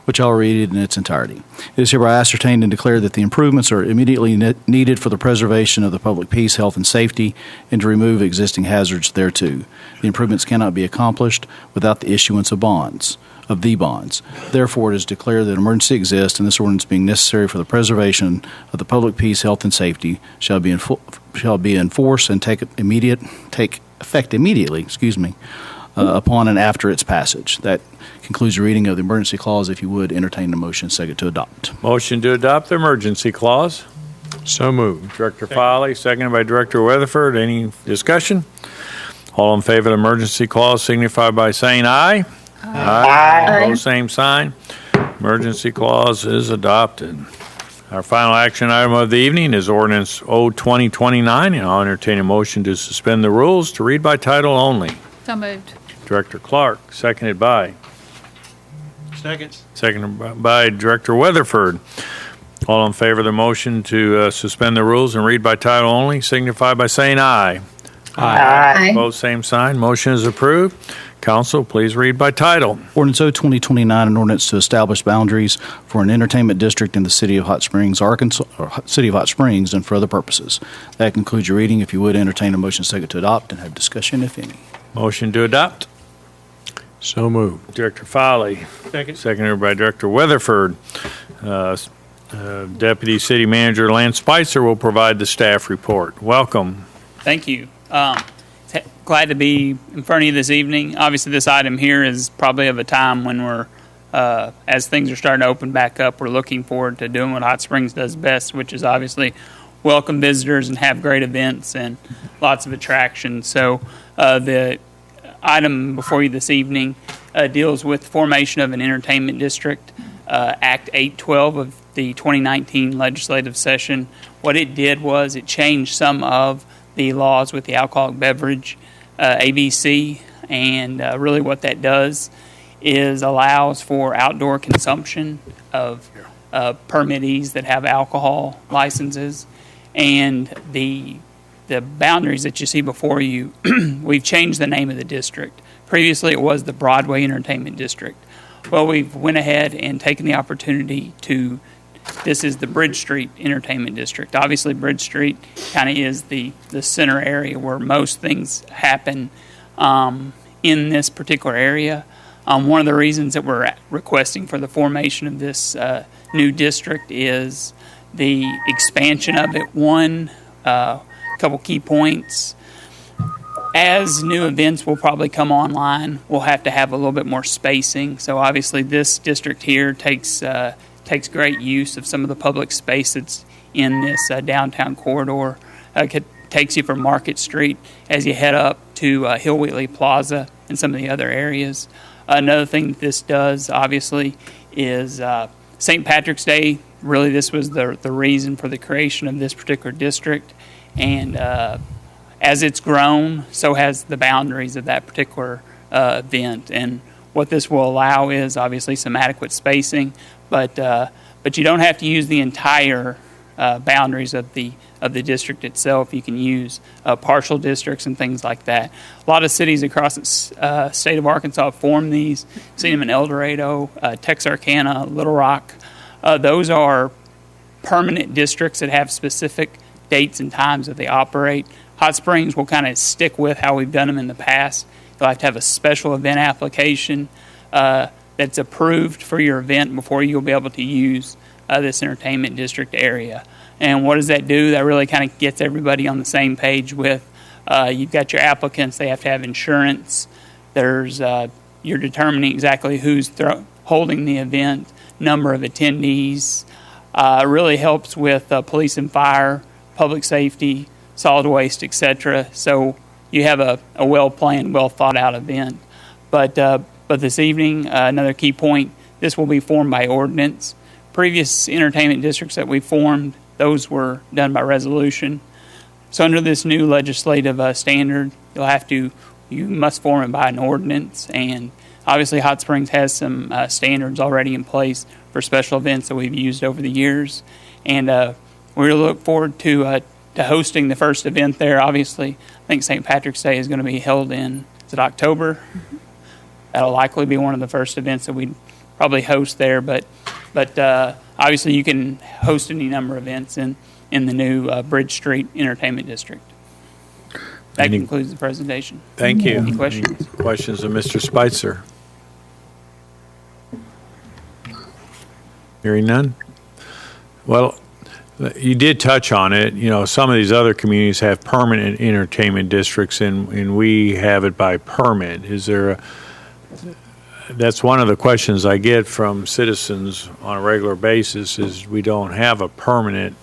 which I'll read it in its entirety. It is hereby ascertained and declared that the improvements are immediately needed for the preservation of the public peace, health, and safety, and to remove existing hazards thereto. The improvements cannot be accomplished without the issuance of bonds. Therefore, it is declared that an emergency exists, and this ordinance being necessary for the preservation of the public peace, health, and safety shall be enforced and take effect immediately. Upon and after its passage. That concludes the reading of the emergency clause. If you would entertain the motion, second to adopt. Motion to adopt the emergency clause. So moved. Director Foley, seconded by Director Weatherford. Any discussion? All in favor of the emergency clause signify by saying aye. Aye. Opposed, same sign. Emergency clause is adopted. Our final action item of the evening is Ordinance 02029, and I'll entertain a motion to suspend the rules to read by title only. So moved. Director Clark, seconded by? Second. Seconded by Director Weatherford. All in favor of the motion to suspend the rules and read by title only signify by saying aye. Aye. Opposed, same sign. Motion is approved. Council, please read by title. Ordinance 02029, an ordinance to establish boundaries for an entertainment district in the city of Hot Springs, Arkansas, or city of Hot Springs, and for other purposes. That concludes your reading. If you would entertain a motion second to adopt and have discussion, if any. Motion to adopt. So moved. Director Foley. Seconded by Director Weatherford. Deputy City Manager Lance Spicer will provide the staff report. Welcome. Thank you. glad to be in front of you this evening. Obviously, this item here is probably of a time when we're, as things are starting to open back up, we're looking forward to doing what Hot Springs does best, which is obviously welcome visitors and have great events and lots of attractions. So the item before you this evening deals with the formation of an entertainment district, Act 812 of the 2019 legislative session. What it did was it changed some of the laws with the alcoholic beverage ABC, and really what that does is allows for outdoor consumption of permittees that have alcohol licenses. And the boundaries that you see before you, we've changed the name of the district. Previously, it was the Broadway Entertainment District. Well, we've went ahead and taken the opportunity to, this is the Bridge Street Entertainment District. Obviously, Bridge Street kind of is the center area where most things happen in this particular area. One of the reasons that we're requesting for the formation of this new district is the expansion of it. One, couple key points. As new events will probably come online, we'll have to have a little bit more spacing. So obviously this district here takes great use of some of the public space that's in this downtown corridor. Takes you from Market Street as you head up to Hill Wheatley Plaza and some of the other areas. Another thing that this does, obviously, is St. Patrick's Day. Really, this was the reason for the creation of this particular district. And as it's grown, so has the boundaries of that particular event. And what this will allow is obviously some adequate spacing, but you don't have to use the entire boundaries of the district itself. You can use partial districts and things like that. A lot of cities across the state of Arkansas have formed these. I've seen them in El Dorado, Texarkana, Little Rock. Those are permanent districts that have specific dates and times that they operate. Hot Springs will kind of stick with how we've done them in the past. You'll have to have a special event application that's approved for your event before you'll be able to use this entertainment district area. And what does that do? That really kind of gets everybody on the same page with, you've got your applicants, they have to have insurance. There's, you're determining exactly who's holding the event, number of attendees. Really helps with police and fire, public safety, solid waste, etc. So you have a well-planned, well-thought-out event. But this evening, another key point, this will be formed by ordinance. Previous entertainment districts that we formed, those were done by resolution. So under this new legislative standard, you must form it by an ordinance. And obviously Hot Springs has some standards already in place for special events that we've used over the years. And we really look forward to hosting the first event there. Obviously, I think St. Patrick's Day is going to be held in, is it October? That'll likely be one of the first events that we probably host there. But obviously you can host any number of events in the new Bridge Street Entertainment District. That concludes the presentation. Thank you. Any questions? Any questions of Mr. Spitzer? Hearing none? Well, you did touch on it. You know, some of these other communities have permanent entertainment districts, and we have it by permit. Is there that's one of the questions I get from citizens on a regular basis is we don't have a permanent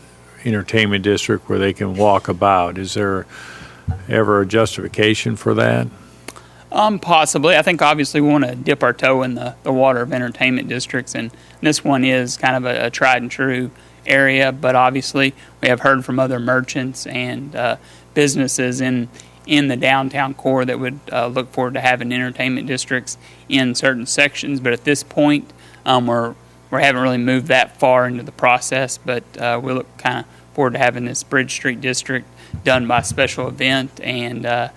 entertainment district where they can walk about. Is there ever a justification for that? Possibly. I think obviously we want to dip our toe in the water of entertainment districts, and this one is kind of a tried and true area, but obviously we have heard from other merchants and businesses in the downtown core that would look forward to having entertainment districts in certain sections. But at this point, we haven't really moved that far into the process, but we look kind of forward to having this Bridge Street district done by special event, and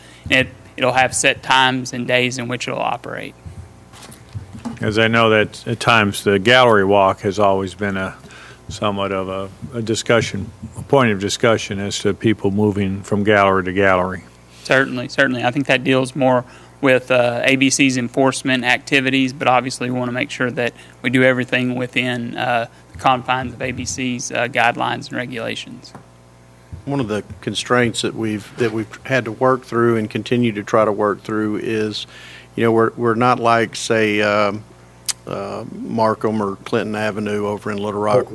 it'll have set times and days in which it'll operate. As I know that at times the gallery walk has always been somewhat of a discussion, a point of discussion as to people moving from gallery to gallery. Certainly. I think that deals more with ABC's enforcement activities, but obviously we want to make sure that we do everything within the confines of ABC's guidelines and regulations. one of the constraints that we've had to work through and continue to try to work through is, we're not like, say, Markham or Clinton Avenue over in Little Rock,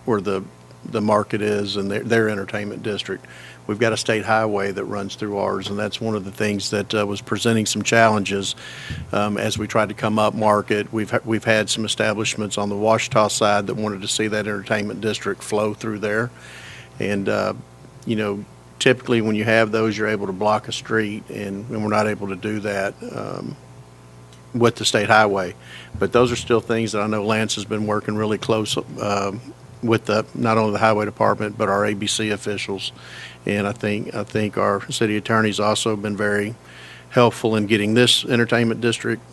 where the market is and their entertainment district. We've got a state highway that runs through ours, and that's one of the things that was presenting some challenges as we tried to come up market. We've had some establishments on the Ouachita side that wanted to see that entertainment district flow through there, and typically when you have those, you're able to block a street, and we're not able to do that with the state highway. But those are still things that I know Lance has been working really close with not only the highway department but our ABC officials, and I think our city attorney's also been very helpful in getting this entertainment district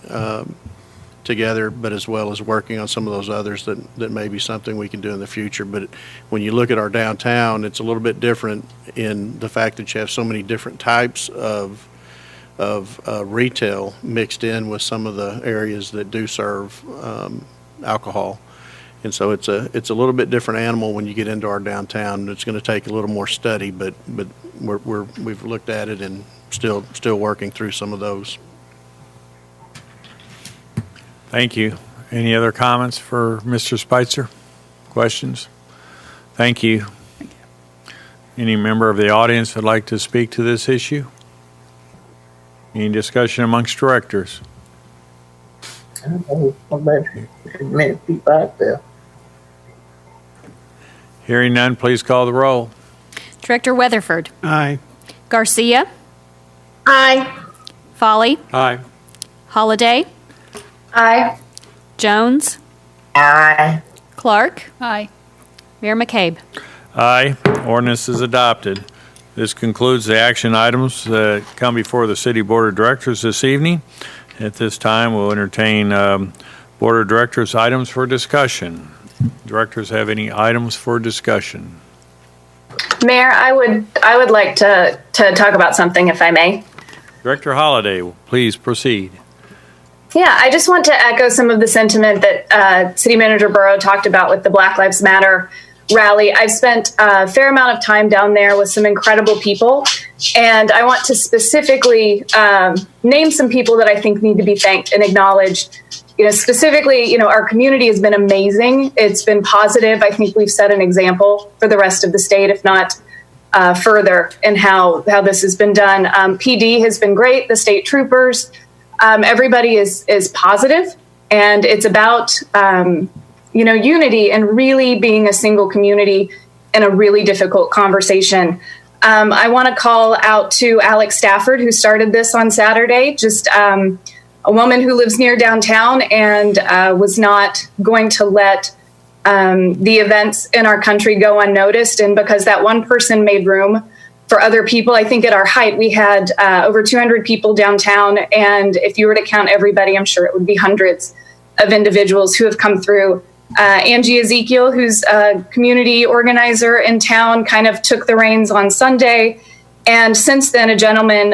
together, but as well as working on some of those others that may be something we can do in the future. But when you look at our downtown, it's a little bit different in the fact that you have so many different types of retail mixed in with some of the areas that do serve alcohol. And so it's a little bit different animal when you get into our downtown. It's going to take a little more study, but we've looked at it and still working through some of those. Thank you. Any other comments for Mr. Spitzer? Questions? Thank you. Any member of the audience would like to speak to this issue? Any discussion amongst directors? I don't know how many people out there. Hearing none, please call the roll. Director Weatherford. Aye. Garcia. Aye. Folly. Aye. Holliday. Aye. Jones. Aye. Clark. Aye. Mayor McCabe. Aye. Ordinance is adopted. This concludes the action items that come before the City Board of Directors this evening. At this time, we'll entertain Board of Directors items for discussion. Directors have any items for discussion? Mayor, I would like to talk about something, if I may. Director Holliday, please proceed. Yeah, I just want to echo some of the sentiment that City Manager Burrow talked about with the Black Lives Matter rally. I've spent a fair amount of time down there with some incredible people, and I want to specifically name some people that I think need to be thanked and acknowledged. Specifically, our community has been amazing. It's been positive. I think we've set an example for the rest of the state, if not further, in how this has been done. PD has been great. The state troopers, everybody is positive, and it's about unity and really being a single community in a really difficult conversation. I want to call out to Alex Stafford, who started this on Saturday, just a woman who lives near downtown and was not going to let the events in our country go unnoticed. And because that one person made room for other people, I think at our height, we had over 200 people downtown. And if you were to count everybody, I'm sure it would be hundreds of individuals who have come through. Angie Ezekiel, who's a community organizer in town, kind of took the reins on Sunday. And since then, a gentleman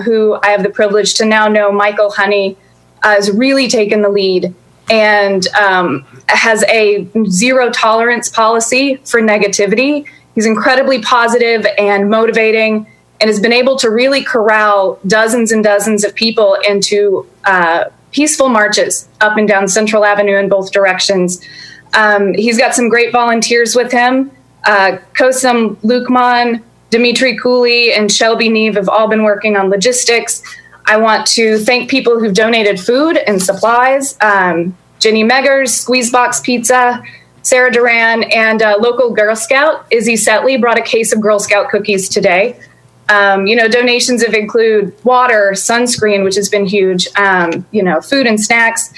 who I have the privilege to now know, Michael Honey, has really taken the lead and has a zero tolerance policy for negativity. He's incredibly positive and motivating and has been able to really corral dozens and dozens of people into peaceful marches up and down Central Avenue in both directions. He's got some great volunteers with him. Kosam Lukman, Dimitri Cooley, and Shelby Neve have all been working on logistics. I want to thank people who've donated food and supplies. Jenny Meggers, Squeezebox Pizza, Sarah Duran, and local Girl Scout, Izzy Setley, brought a case of Girl Scout cookies today. Donations have include water, sunscreen, which has been huge, food and snacks.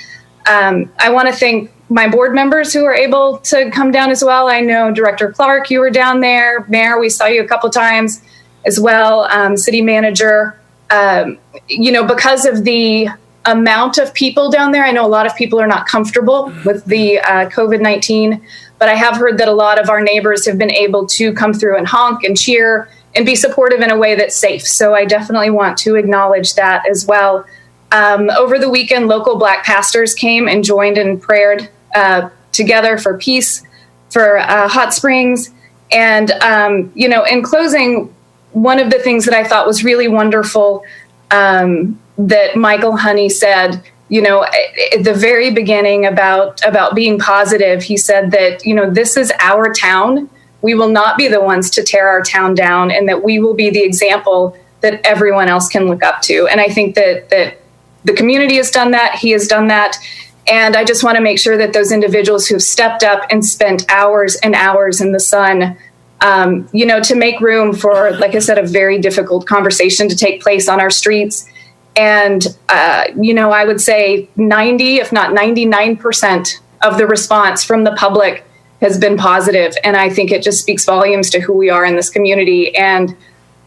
I want to thank my board members who are able to come down as well. I know Director Clark, you were down there. Mayor, we saw you a couple times as well. City Manager, because of the amount of people down there, I know a lot of people are not comfortable with the COVID-19, but I have heard that a lot of our neighbors have been able to come through and honk and cheer and be supportive in a way that's safe. So I definitely want to acknowledge that as well. Over the weekend, local Black pastors came and joined and prayed together for peace, for Hot Springs. And, in closing, one of the things that I thought was really wonderful that Michael Honey said, at the very beginning about being positive, he said that, this is our town. We will not be the ones to tear our town down, and that we will be the example that everyone else can look up to. And I think that the community has done that. He has done that. And I just want to make sure that those individuals who've stepped up and spent hours and hours in the sun, to make room for, like I said, a very difficult conversation to take place on our streets. And, I would say 90, if not 99% of the response from the public has been positive. And I think it just speaks volumes to who we are in this community. And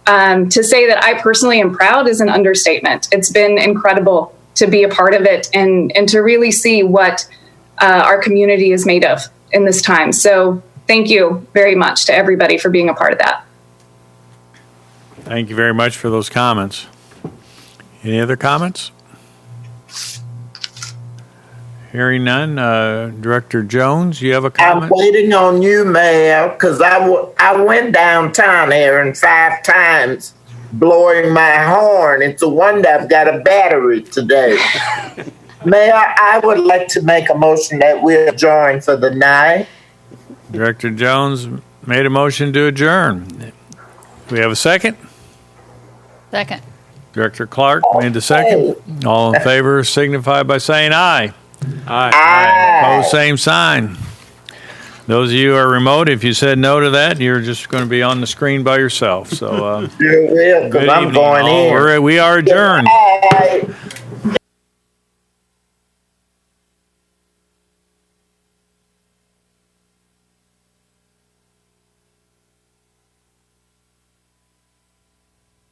to say that I personally am proud is an understatement. It's been incredible to be a part of it and to really see what our community is made of in this time. So thank you very much to everybody for being a part of that. Thank you very much for those comments. Any other comments? Hearing none. Director Jones, you have a comment? I'm waiting on you, Mayor, because I went downtown Aaron 5 times blowing my horn. It's a wonder I've got a battery today. Mayor, I would like to make a motion that we adjourn for the night. Director Jones made a motion to adjourn. Do we have a second? Second. Director Clark made the second. All in favor signify by saying aye. Aye. Opposed, same sign. Those of you who are remote, if you said no to that, you're just going to be on the screen by yourself. So, You will, because I'm going in. We are adjourned. Aye.